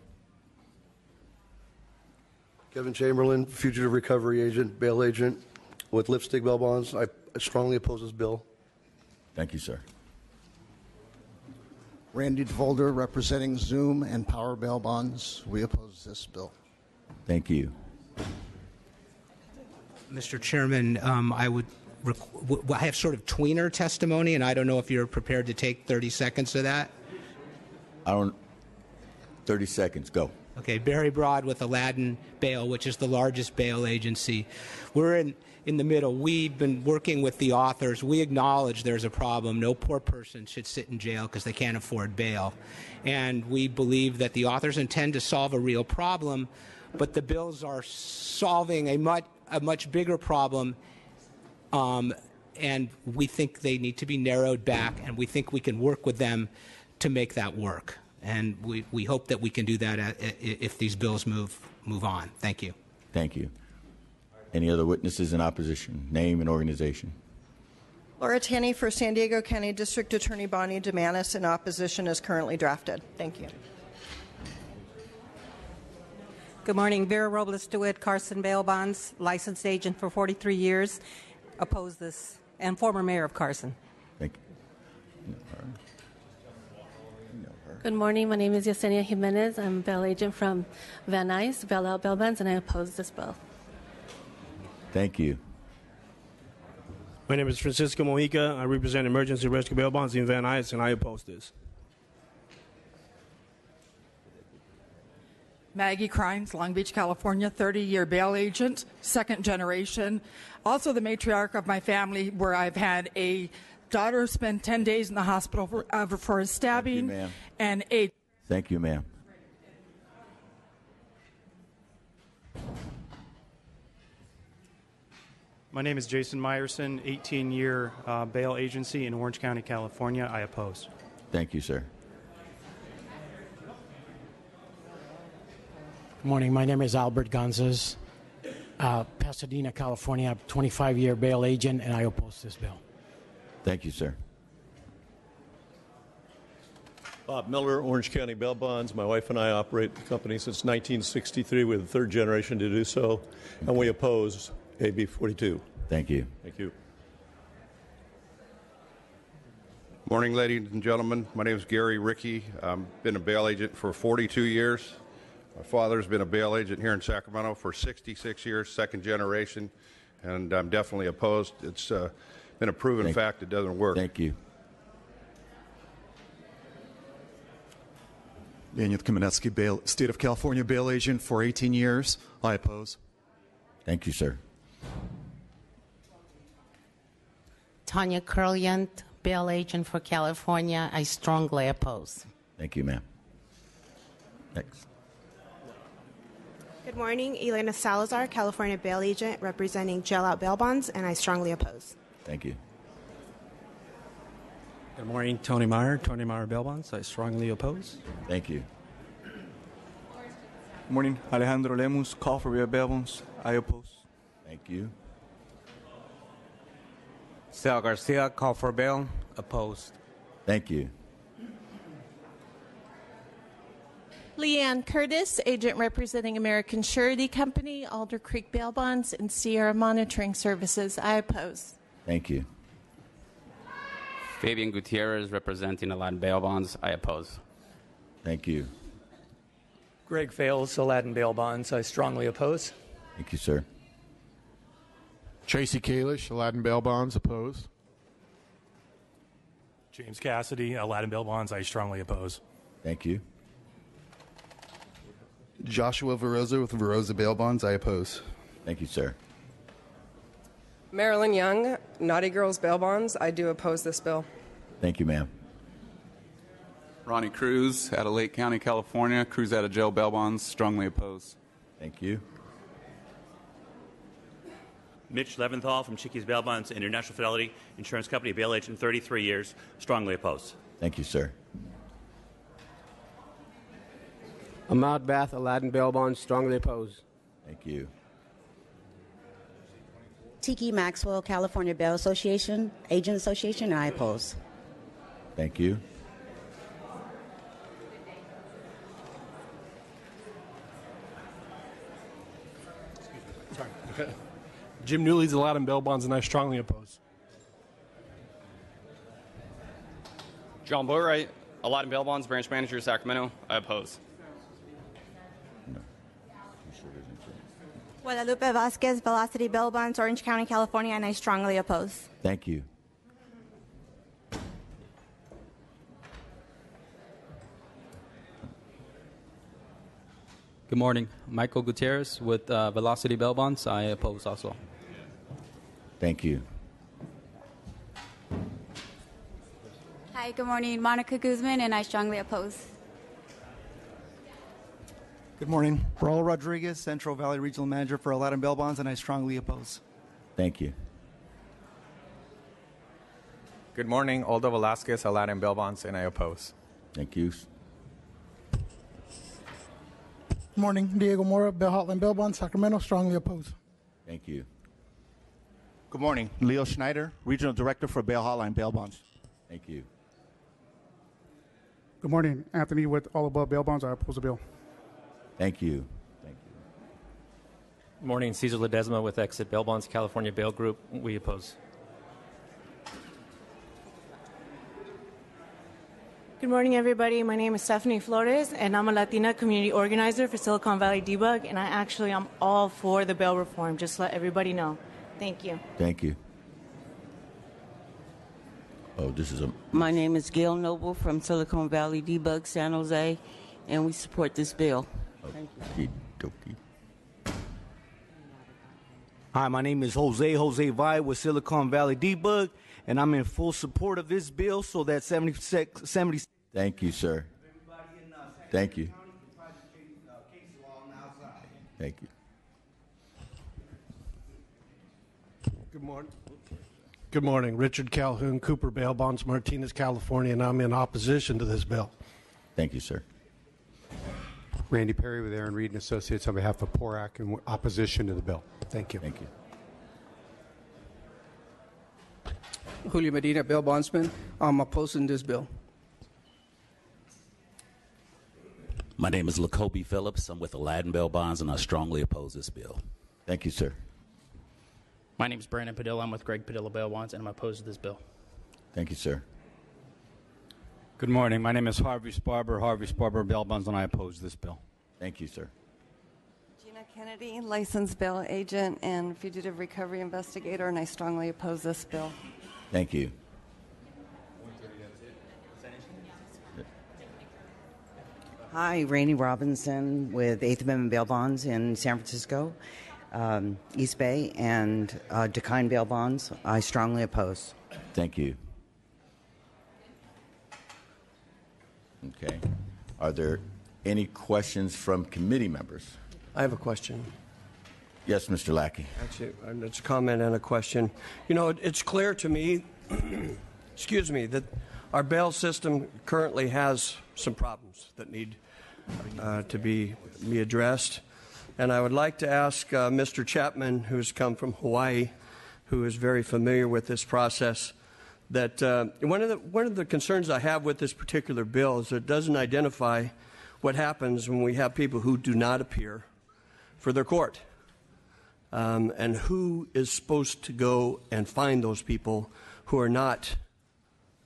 Speaker 16: Kevin Chamberlain, fugitive recovery agent, bail agent with Lipstick Bail Bonds. I strongly oppose this bill.
Speaker 1: Thank you, sir.
Speaker 17: Randy DeVolder, representing Zoom and Power Bail Bonds. We oppose this bill.
Speaker 1: Thank you.
Speaker 18: Mr. Chairman, I have sort of tweener testimony, and I don't know if you're prepared to take 30 seconds of that.
Speaker 1: 30 seconds, go.
Speaker 18: Okay, Barry Broad with Aladdin Bail, which is the largest bail agency. We're in the middle. We've been working with the authors. We acknowledge there's a problem. No poor person should sit in jail because they can't afford bail. And we believe that the authors intend to solve a real problem, but the bills are solving a much bigger problem, and we think they need to be narrowed back, and we think we can work with them to make that work. And we hope that we can do that if these bills move on. Thank you.
Speaker 1: Thank you. Any other witnesses in opposition? Name and organization.
Speaker 23: Laura Tanney for San Diego County District Attorney Bonnie DeManis in opposition is currently drafted. Thank you.
Speaker 28: Good morning. Vera Robles DeWitt, Carson Bail Bonds, licensed agent for 43 years. Oppose this, and former mayor of Carson.
Speaker 1: Thank you.
Speaker 29: Good morning. My name is Yesenia Jimenez. I'm a bail agent from Van Nuys, Bail Out Bail Bonds, and I oppose this bill.
Speaker 1: Thank you.
Speaker 47: My name is Francisco Mojica. I represent Emergency Rescue Bail Bonds in Van Nuys, and I oppose this.
Speaker 30: Maggie Crimes, Long Beach, California, 30-year bail agent, second generation. Also the matriarch of my family, where I've had a daughter spend 10 days in the hospital for a stabbing.
Speaker 1: Thank you, ma'am.
Speaker 30: And a...
Speaker 1: Thank you, ma'am.
Speaker 2: My name is Jason Meyerson, 18-year bail agency in Orange County, California. I oppose.
Speaker 1: Thank you, sir.
Speaker 3: Good morning. My name is Albert Gonzalez, Pasadena, California, 25-year bail agent, and I oppose this bill.
Speaker 1: Thank you, sir.
Speaker 4: Bob Miller, Orange County Bail Bonds. My wife and I operate the company since 1963. We're the third generation to do so, and we oppose AB 42.
Speaker 1: Thank you.
Speaker 4: Thank you.
Speaker 5: Morning, ladies and gentlemen. My name is Gary Rickey. I've been a bail agent for 42 years. My father's been a bail agent here in Sacramento for 66 years, second generation, and I'm definitely opposed. It's been a proven fact it doesn't work.
Speaker 1: Thank you.
Speaker 6: Daniel Kamenetsky, State of California bail agent for 18 years. I oppose.
Speaker 1: Thank you, sir.
Speaker 19: Tanya Kurliant, bail agent for California. I strongly oppose.
Speaker 1: Thank you, ma'am. Next.
Speaker 20: Good morning. Elena Salazar, California bail agent representing jail-out bail bonds, and I strongly oppose.
Speaker 1: Thank you.
Speaker 21: Good morning. Tony Meyer bail bonds. I strongly oppose.
Speaker 1: Thank you.
Speaker 6: Good morning. Alejandro Lemus, call for bail bonds. I oppose.
Speaker 1: Thank you.
Speaker 22: Sal Garcia, call for bail. Opposed.
Speaker 1: Thank you.
Speaker 24: Leanne Curtis, agent representing American Surety Company, Alder Creek Bail Bonds, and Sierra Monitoring Services. I oppose.
Speaker 1: Thank you.
Speaker 26: Fabian Gutierrez, representing Aladdin Bail Bonds. I oppose.
Speaker 1: Thank you.
Speaker 27: Greg Fales, Aladdin Bail Bonds. I strongly oppose.
Speaker 1: Thank you, sir.
Speaker 31: Tracy Kalish, Aladdin Bail Bonds. Opposed.
Speaker 32: James Cassidy, Aladdin Bail Bonds. I strongly oppose.
Speaker 1: Thank you.
Speaker 33: Joshua Veroza with Veroza Bail Bonds. I oppose.
Speaker 1: Thank you, sir.
Speaker 34: Marilyn Young, Naughty Girls Bail Bonds. I do oppose this bill.
Speaker 1: Thank you, ma'am.
Speaker 35: Ronnie Cruz out of Lake County, California. Cruz out of jail bail bonds. Strongly oppose.
Speaker 1: Thank you.
Speaker 36: Mitch Leventhal from Chickies Bail Bonds, International Fidelity Insurance Company, bail agent, 33 years. Strongly opposed.
Speaker 1: Thank you, sir.
Speaker 37: Ahmad Bath, Aladdin Bail Bonds, strongly opposed.
Speaker 1: Thank you.
Speaker 38: Tiki Maxwell, California Bail Association, Agent Association, and I oppose.
Speaker 1: Thank you.
Speaker 31: Sorry. Jim Newley's Aladdin Bail Bonds, and I strongly oppose.
Speaker 40: John Boatwright, Aladdin Bail Bonds, branch manager, Sacramento. I oppose.
Speaker 41: Guadalupe Vasquez, Velocity Bail Bonds, Orange County, California, and I strongly oppose.
Speaker 1: Thank you.
Speaker 42: Good morning. Michael Gutierrez with Velocity Bail Bonds. I oppose also.
Speaker 1: Thank you.
Speaker 43: Hi, good morning. Monica Guzman, and I strongly oppose.
Speaker 44: Good morning. Raul Rodriguez, Central Valley Regional Manager for Aladdin Bail Bonds, and I strongly oppose.
Speaker 1: Thank you.
Speaker 45: Good morning. Aldo Velasquez, Aladdin Bail Bonds, and I oppose.
Speaker 1: Thank you.
Speaker 10: Good morning. Diego Mora, Bail Hotline Bail Bonds, Sacramento, strongly oppose.
Speaker 1: Thank you.
Speaker 46: Good morning. Leo Schneider, Regional Director for Bail Hotline Bail Bonds.
Speaker 1: Thank you.
Speaker 10: Good morning. Anthony with All Above Bail Bonds. I oppose the bill.
Speaker 1: Thank you. Thank you.
Speaker 48: Good morning. Cesar Ledesma with Exit Bail Bonds, California Bail Group. We oppose.
Speaker 49: Good morning, everybody. My name is Stephanie Flores, and I'm a Latina community organizer for Silicon Valley Debug, and I'm all for the bail reform, just to let everybody know. Thank you.
Speaker 1: Thank you. Oh, this is a...
Speaker 50: My name is Gail Noble from Silicon Valley Debug, San Jose, and we support this bill. Thank you.
Speaker 51: Hi, my name is Jose Vai with Silicon Valley Debug, and I'm in full support of this bill so that 70.
Speaker 1: Thank you, sir. Thank you. Thank you.
Speaker 2: Good morning. Good morning. Richard Calhoun, Cooper Bail Bonds, Martinez, California, and I'm in opposition to this bill.
Speaker 1: Thank you, sir.
Speaker 3: Randy Perry with Aaron Reed and Associates on behalf of PORAC in opposition to the bill. Thank you.
Speaker 1: Thank you.
Speaker 4: Julio Medina, bail bondsman. I'm opposing this bill.
Speaker 5: My name is Lacobe Phillips. I'm with Aladdin Bail Bonds, and I strongly oppose this bill.
Speaker 1: Thank you, sir.
Speaker 6: My name is Brandon Padilla. I'm with Greg Padilla Bail Bonds, and I'm opposed to this bill.
Speaker 1: Thank you, sir.
Speaker 7: Good morning. My name is Harvey Sparber Bail Bonds, and I oppose this bill.
Speaker 1: Thank you, sir.
Speaker 8: Gina Kennedy, licensed bail agent and fugitive recovery investigator, and I strongly oppose this bill.
Speaker 1: Thank you.
Speaker 9: Hi, Rainey Robinson with 8th Amendment Bail Bonds in San Francisco, East Bay, and Decline Bail Bonds. I strongly oppose.
Speaker 1: Thank you. Okay. Are there any questions from committee members?
Speaker 11: I have a question.
Speaker 1: Yes, Mr. Lackey.
Speaker 11: Actually, it's a comment and a question. You know, it's clear to me, excuse me, that our bail system currently has some problems that need to be addressed. And I would like to ask Mr. Chapman, who's come from Hawaii, who is very familiar with this process, that one of the concerns I have with this particular bill is that it doesn't identify what happens when we have people who do not appear for their court. And who is supposed to go and find those people who are not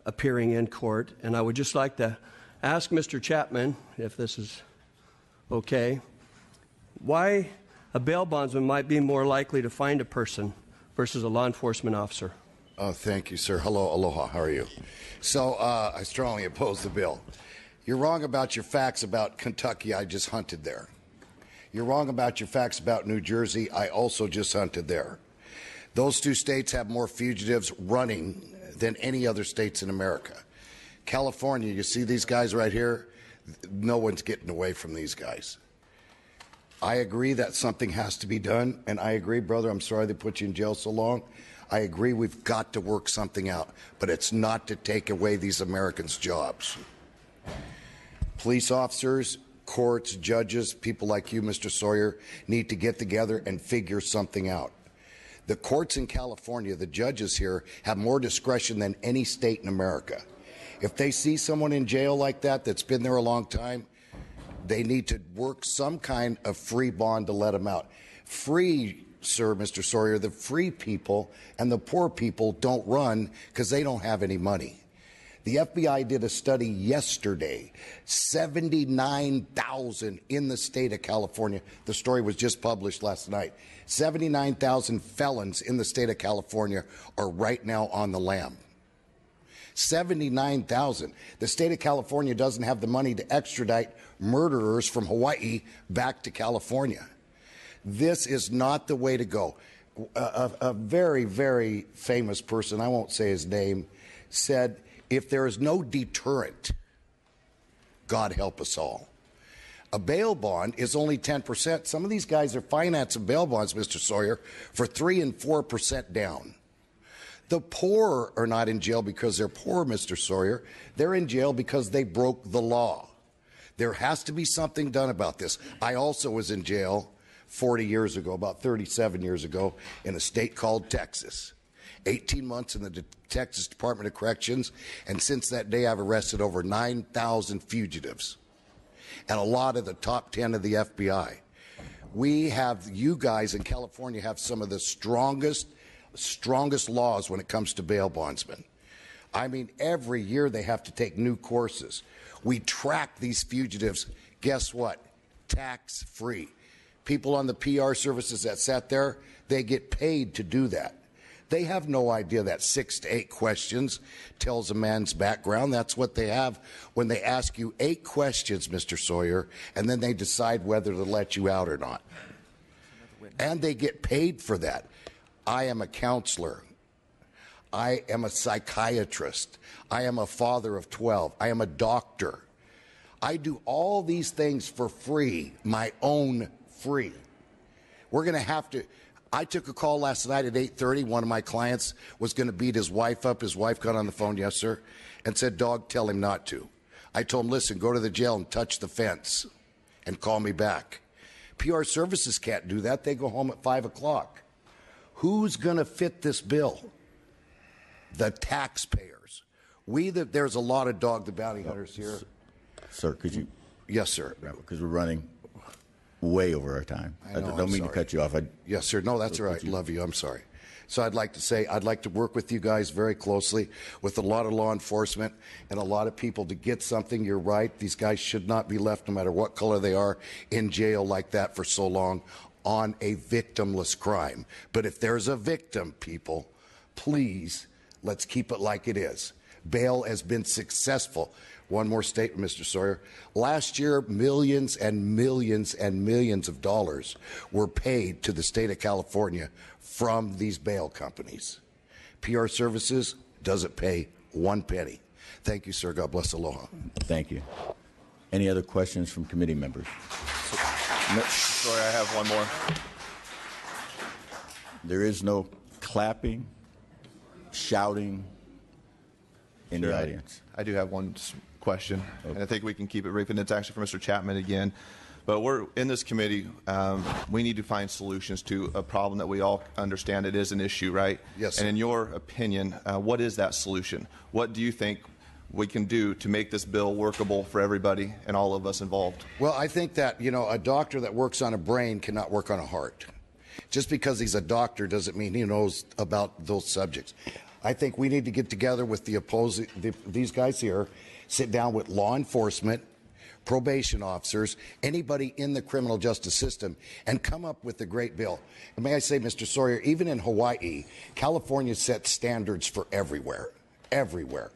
Speaker 11: appearing in court. And I would just like to ask Mr. Chapman, if this is okay, why a bail bondsman might be more likely to find a person versus a law enforcement officer.
Speaker 12: Oh, thank you, sir. Hello, aloha. How are you? So I strongly oppose the bill. You're wrong about your facts about Kentucky. I just hunted there. You're wrong about your facts about New Jersey. I also just hunted there. Those two states have more fugitives running than any other states in America. California, you see these guys right here? No one's getting away from these guys. I agree that something has to be done, and I agree, brother, I'm sorry they put you in jail so long. I agree we've got to work something out, but it's not to take away these Americans' jobs. Police officers, courts, judges, people like you, Mr. Sawyer, need to get together and figure something out. The courts in California, the judges here, have more discretion than any state in America. If they see someone in jail like that that's been there a long time, they need to work some kind of free bond to let them out. Free, sir, Mr. Sawyer, the free people and the poor people don't run because they don't have any money. The FBI did a study yesterday, 79,000 in the state of California. The story was just published last night. 79,000 felons in the state of California are right now on the lam. 79,000. The state of California doesn't have the money to extradite murderers from Hawaii back to California. This is not the way to go. A very, very famous person, I won't say his name, said, if there is no deterrent, God help us all. A bail bond is only 10%. Some of these guys are financing bail bonds, Mr. Sawyer, for 3 and 4% down. The poor are not in jail because they're poor, Mr. Sawyer. They're in jail because they broke the law. There has to be something done about this. I also was in jail 40 years ago, about 37 years ago, in a state called Texas. 18 months in the Texas Department of Corrections, and since that day I've arrested over 9,000 fugitives and a lot of the top 10 of the FBI. You guys in California have some of the strongest laws when it comes to bail bondsmen. I mean, every year they have to take new courses. We track these fugitives, guess what? Tax-free. People on the PR services that sat there, they get paid to do that. They have no idea that 6 to 8 questions tells a man's background. That's what they have when they ask you 8 questions, Mr. Sawyer, and then they decide whether to let you out or not. And they get paid for that. I am a counselor. I am a psychiatrist. I am a father of 12. I am a doctor. I do all these things for free, my own free. We're going to have to, I took a call last night at 8:30. One of my clients was going to beat his wife up. His wife got on the phone, yes, sir, and said, "Dog, tell him not to." I told him, "Listen, go to the jail and touch the fence and call me back." PR Services can't do that. They go home at 5 o'clock. Who's going to fit this bill? The taxpayers. There's a lot of dog the bounty hunters here.
Speaker 1: Sir, could you?
Speaker 12: Yes, sir.
Speaker 1: Because we're running way over our time.
Speaker 12: I know,
Speaker 1: don't mean to cut you off.
Speaker 12: Yes, sir. No, that's all right. Love you. I'm sorry. So I'd like to say I'd like to work with you guys very closely with a lot of law enforcement and a lot of people to get something. You're right. These guys should not be left, no matter what color they are, in jail like that for so long on a victimless crime. But if there's a victim, people, please, let's keep it like it is. Bail has been successful. One more statement, Mr. Sawyer. Last year, millions and millions and millions of dollars were paid to the state of California from these bail companies. PR Services doesn't pay 1 penny. Thank you, sir. God bless. Aloha.
Speaker 1: Thank you. Any other questions from committee members?
Speaker 45: Sorry, I have one more.
Speaker 1: There is no clapping, shouting in the audience.
Speaker 45: I do have one question, and I think we can keep it brief, and it's actually for Mr. Chapman again. But we're in this committee, we need to find solutions to a problem that we all understand it is an issue, right?
Speaker 12: Yes, sir.
Speaker 45: And in your opinion, what is that solution? What do you think we can do to make this bill workable for everybody and all of us involved?
Speaker 12: Well, I think that, a doctor that works on a brain cannot work on a heart. Just because he's a doctor doesn't mean he knows about those subjects. I think we need to get together with these guys here, sit down with law enforcement, probation officers, anybody in the criminal justice system, and come up with a great bill. And may I say, Mr. Sawyer, even in Hawaii, California sets standards for everywhere. Everywhere.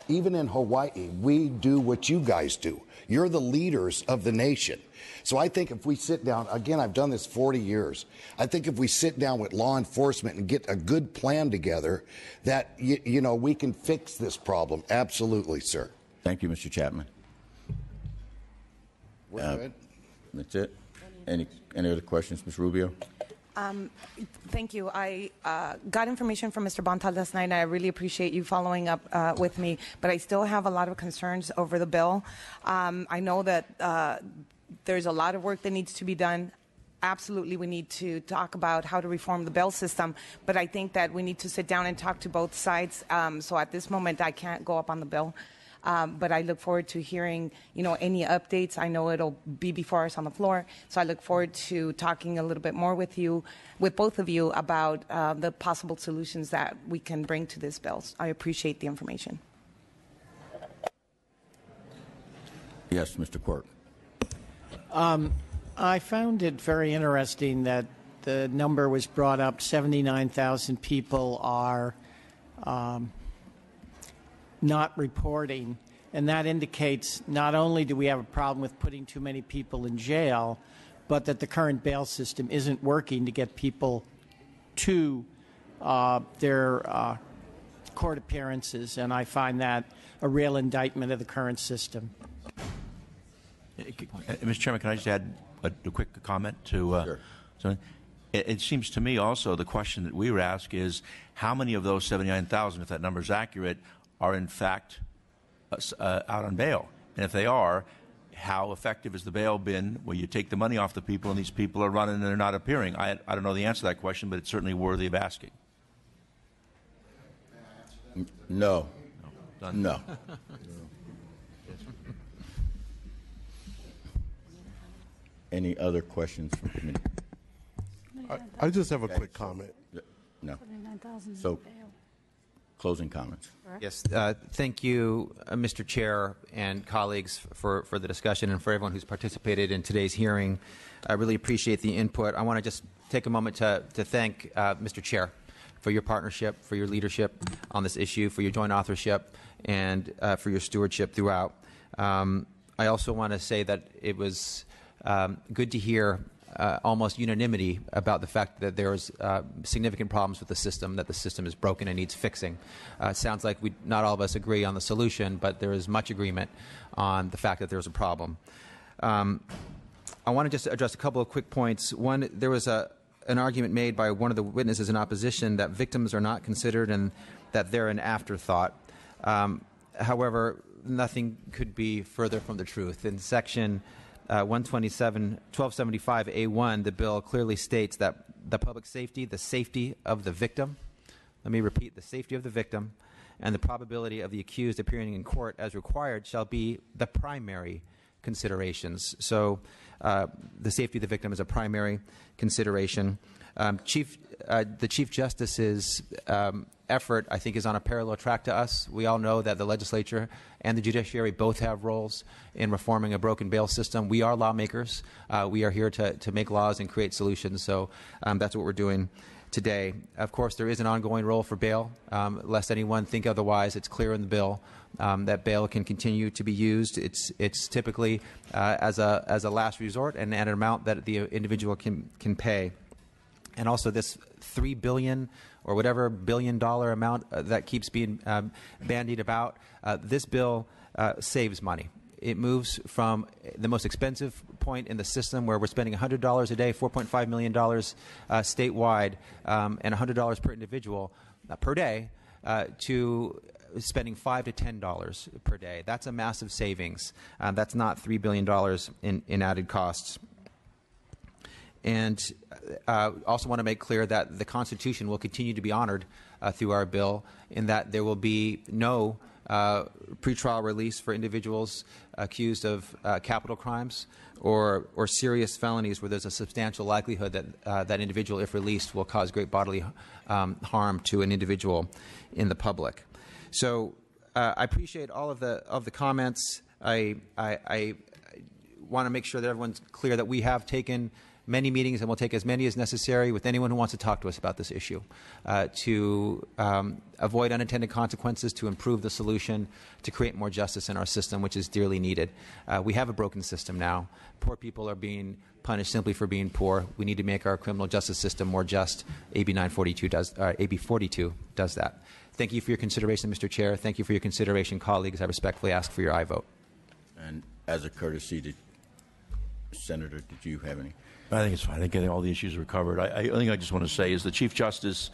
Speaker 12: Even in Hawaii, we do what you guys do. You're the leaders of the nation. So I think if we sit down, again, I've done this 40 years. I think if we sit down with law enforcement and get a good plan together, that, we can fix this problem. Absolutely, sir.
Speaker 1: Thank you, Mr. Chapman.
Speaker 12: We're good.
Speaker 1: That's it. Any other questions, Ms. Rubio?
Speaker 13: Thank you. I got information from Mr. Bonta last night, and I really appreciate you following up with me, but I still have a lot of concerns over the bill. I know that there's a lot of work that needs to be done. Absolutely, we need to talk about how to reform the bail system, but I think that we need to sit down and talk to both sides. So at this moment, I can't go up on the bill. But I look forward to hearing, any updates. I know it'll be before us on the floor, so I look forward to talking a little bit more with both of you, about the possible solutions that we can bring to this bill. I appreciate the information.
Speaker 1: Yes, Mr. Quirk.
Speaker 14: I found it very interesting that the number was brought up. 79,000 people are not reporting, and that indicates not only do we have a problem with putting too many people in jail, but that the current bail system isn't working to get people to their court appearances, and I find that a real indictment of the current system.
Speaker 15: Mr. Chairman, can I just add a quick comment to
Speaker 1: Sure.
Speaker 15: something? It seems to me also the question that we would ask is how many of those 79,000, if that number is accurate, are in fact out on bail? And if they are, how effective has the bail been where you take the money off the people and these people are running and they're not appearing? I don't know the answer to that question, but it's certainly worthy of asking.
Speaker 1: No.
Speaker 15: Done.
Speaker 1: No. Any other questions from committee?
Speaker 2: I just have a quick comment.
Speaker 1: No. So, closing comments.
Speaker 16: Yes, thank you, Mr. Chair and colleagues for the discussion and for everyone who's participated in today's hearing. I really appreciate the input. I want to just take a moment to thank Mr. Chair for your partnership, for your leadership on this issue, for your joint authorship, and for your stewardship throughout. I also want to say that it was good to hear almost unanimity about the fact that there is significant problems with the system, that the system is broken and needs fixing. It sounds like not all of us agree on the solution, but there is much agreement on the fact that there's a problem. I want to just address a couple of quick points. One, there was an argument made by one of the witnesses in opposition that victims are not considered and that they're an afterthought. However, nothing could be further from the truth. In Section 1275A1, the bill clearly states that the public safety, the safety of the victim, let me repeat, the safety of the victim, and the probability of the accused appearing in court as required shall be the primary considerations. So the safety of the victim is a primary consideration. The Chief Justice's effort, I think, is on a parallel track to us. We all know that the legislature and the judiciary both have roles in reforming a broken bail system. We are lawmakers. We are here to make laws and create solutions. So that's what we're doing today. Of course, there is an ongoing role for bail. Lest anyone think otherwise, it's clear in the bill that bail can continue to be used. It's typically as a last resort and at an amount that the individual can pay. And also this $3 billion or whatever billion-dollar amount that keeps being bandied about, this bill saves money. It moves from the most expensive point in the system where we're spending $100 a day, $4.5 million statewide, and $100 per individual per day, to spending $5 to $10 per day. That's a massive savings. That's not $3 billion in added costs. And also want to make clear that the Constitution will continue to be honored through our bill, in that there will be no pretrial release for individuals accused of capital crimes or serious felonies where there's a substantial likelihood that that individual, if released, will cause great bodily harm to an individual in the public. So I appreciate all of the comments. I want to make sure that everyone's clear that we have taken many meetings, and we'll take as many as necessary with anyone who wants to talk to us about this issue to avoid unintended consequences, to improve the solution, to create more justice in our system, which is dearly needed. We have a broken system now. Poor people are being punished simply for being poor. We need to make our criminal justice system more just. AB 42 does that. Thank you for your consideration, Mr. Chair. Thank you for your consideration, colleagues. I respectfully ask for your aye vote.
Speaker 1: And as a courtesy, Senator, did you have any?
Speaker 15: I think it's fine. I think all the issues are covered. I think I just want to say is the Chief Justice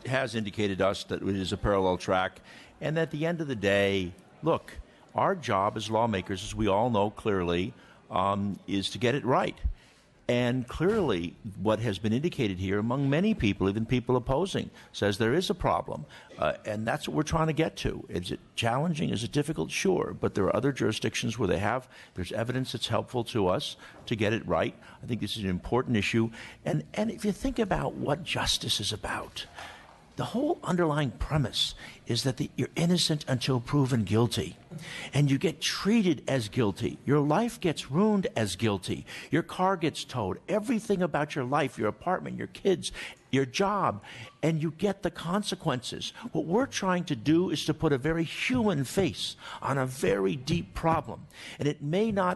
Speaker 15: has indicated to us that it is a parallel track, and at the end of the day, look, our job as lawmakers, as we all know clearly, is to get it right. And clearly, what has been indicated here among many people, even people opposing, says there is a problem. And that's what we're trying to get to. Is it challenging? Is it difficult? Sure. But there are other jurisdictions where there's evidence that's helpful to us to get it right. I think this is an important issue. And if you think about what justice is about, the whole underlying premise is that you're innocent until proven guilty. And you get treated as guilty. Your life gets ruined as guilty. Your car gets towed. Everything about your life, your apartment, your kids, your job, and you get the consequences. What we're trying to do is to put a very human face on a very deep problem. And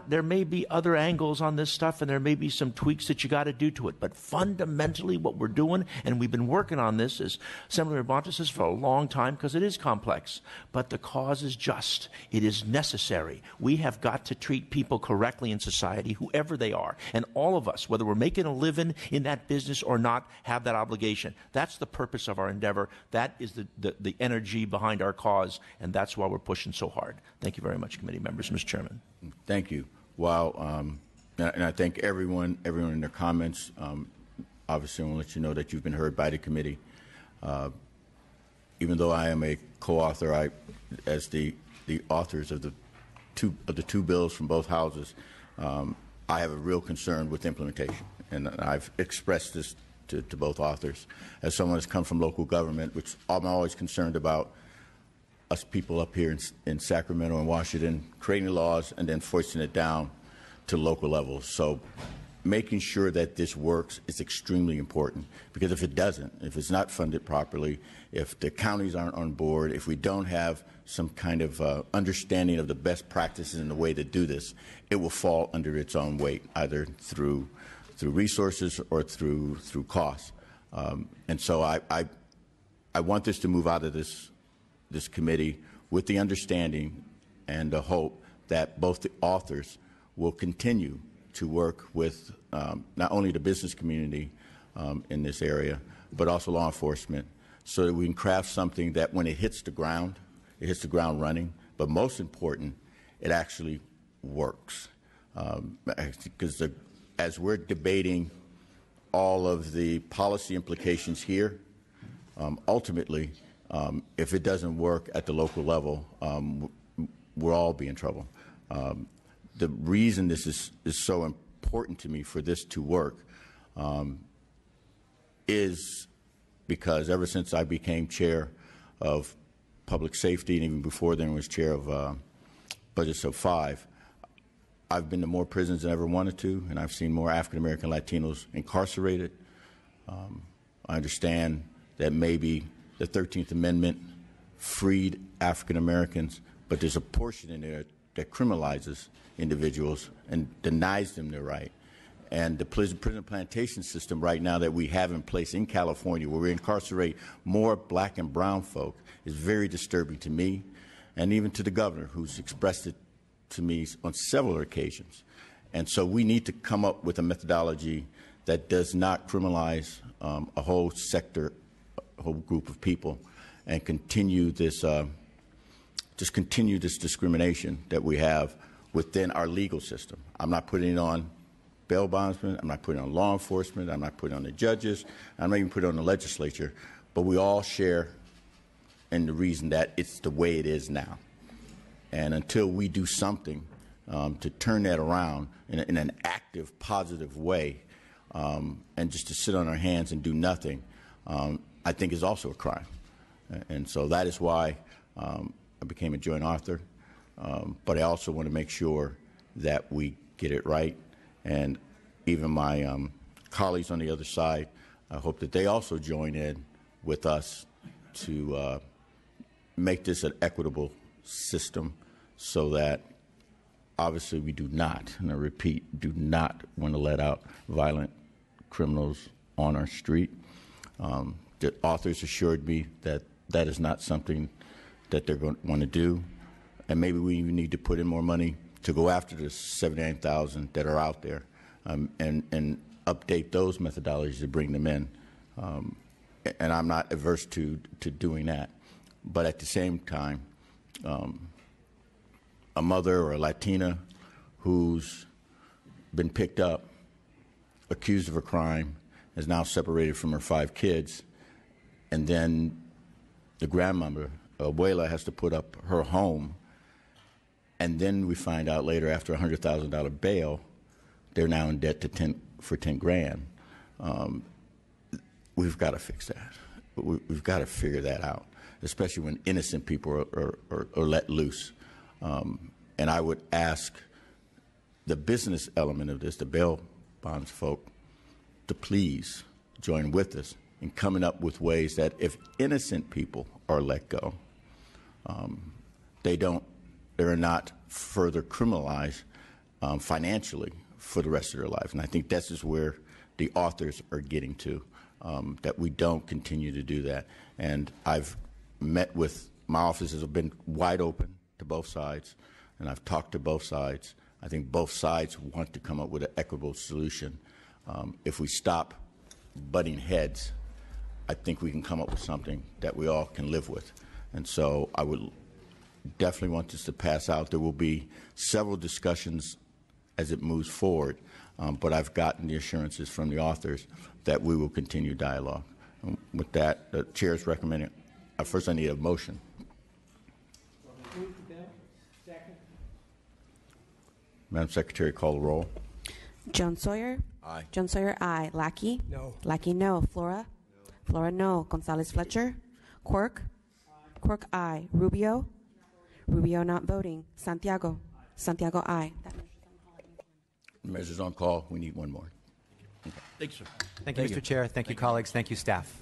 Speaker 15: there may be other angles on this stuff, and there may be some tweaks that you got to do to it. But fundamentally, what we're doing, and we've been working on this, as Senator Bonta says, for a long time, because it is complex. But the cause is just. It is necessary. We have got to treat people correctly in society, whoever they are. And all of us, whether we're making a living in that business or not, have that obligation. That's the purpose of our endeavor. That is the energy behind our cause, and that's why we're pushing so hard. Thank you very much, committee members. Mr. Chairman.
Speaker 1: Thank you. While and I thank everyone in their comments. Obviously, I want to let you know that you've been heard by the committee. Even though I am a co-author, as the authors of the two bills from both houses, I have a real concern with implementation, and I've expressed this to both authors. As someone who's come from local government, which I'm always concerned about, us people up here in Sacramento and Washington creating laws and then forcing it down to local levels. So making sure that this works is extremely important, because if it doesn't, if it's not funded properly, if the counties aren't on board, if we don't have some kind of understanding of the best practices and the way to do this, it will fall under its own weight, either through resources or through costs. And so I want this to move out of this committee with the understanding and the hope that both the authors will continue to work with not only the business community, in this area, but also law enforcement, so that we can craft something that when it hits the ground running, but most important, it actually works. Because as we're debating all of the policy implications here, ultimately, if it doesn't work at the local level, we'll all be in trouble. The reason this is so important to me for this to work is because ever since I became chair of public safety, and even before then was chair of Budget Sub 5, I've been to more prisons than I ever wanted to, and I've seen more African American Latinos incarcerated. I understand that maybe the 13th Amendment freed African Americans, but there's a portion in there that criminalizes individuals and denies them their right. And the prison plantation system right now that we have in place in California, where we incarcerate more black and brown folk, is very disturbing to me and even to the governor, who's expressed it to me on several occasions. And so we need to come up with a methodology that does not criminalize a whole sector, a whole group of people, and continue this, just continue this discrimination that we have within our legal system. I'm not putting it on bail bondsmen, I'm not putting it on law enforcement, I'm not putting it on the judges, I'm not even putting it on the legislature, but we all share in the reason that it's the way it is now. And until we do something to turn that around in an active, positive way, and just to sit on our hands and do nothing, I think is also a crime. And so that is why I became a joint author. But I also want to make sure that we get it right. And even my colleagues on the other side, I hope that they also join in with us to make this an equitable system, so that obviously we do not, and I repeat, do not want to let out violent criminals on our street. The authors assured me that that is not something that they're going to want to do, and maybe we even need to put in more money to go after the 79,000 that are out there, and update those methodologies to bring them in. And I'm not averse to doing that. But at the same time, a mother or a Latina who's been picked up, accused of a crime, is now separated from her 5 kids, and then the grandmother, abuela, has to put up her home, and then we find out later, after a $100,000 bail, they're now in debt for 10 grand. We've got to fix that. We've got to figure that out, especially when innocent people are let loose. And I would ask the business element of this, the bail bonds folk, to please join with us in coming up with ways that if innocent people are let go, they're not further criminalized financially for the rest of their lives. And I think this is where the authors are getting to, that we don't continue to do that. And I've met with, my offices have been wide open to both sides, and I've talked to both sides. I think both sides want to come up with an equitable solution. If we stop butting heads, I think we can come up with something that we all can live with. And so I would definitely want this to pass out. There will be several discussions as it moves forward, but I've gotten the assurances from the authors that we will continue dialogue. And with that, the chair is recommending. First, I need a motion. Madam Secretary, call the roll.
Speaker 10: John Sawyer?
Speaker 1: Aye.
Speaker 10: John Sawyer, aye. Lackey?
Speaker 11: No.
Speaker 10: Lackey, no. Flora? No. Flora, no. Gonzalez Fletcher? Quirk? Aye. Quirk, aye. Rubio? Rubio not voting. Santiago? Santiago, aye.
Speaker 1: Measures on call. We need one more. Okay.
Speaker 45: Thanks, sir.
Speaker 16: Thank you, Mr. Chair. Thank you, colleagues. Thank you, staff.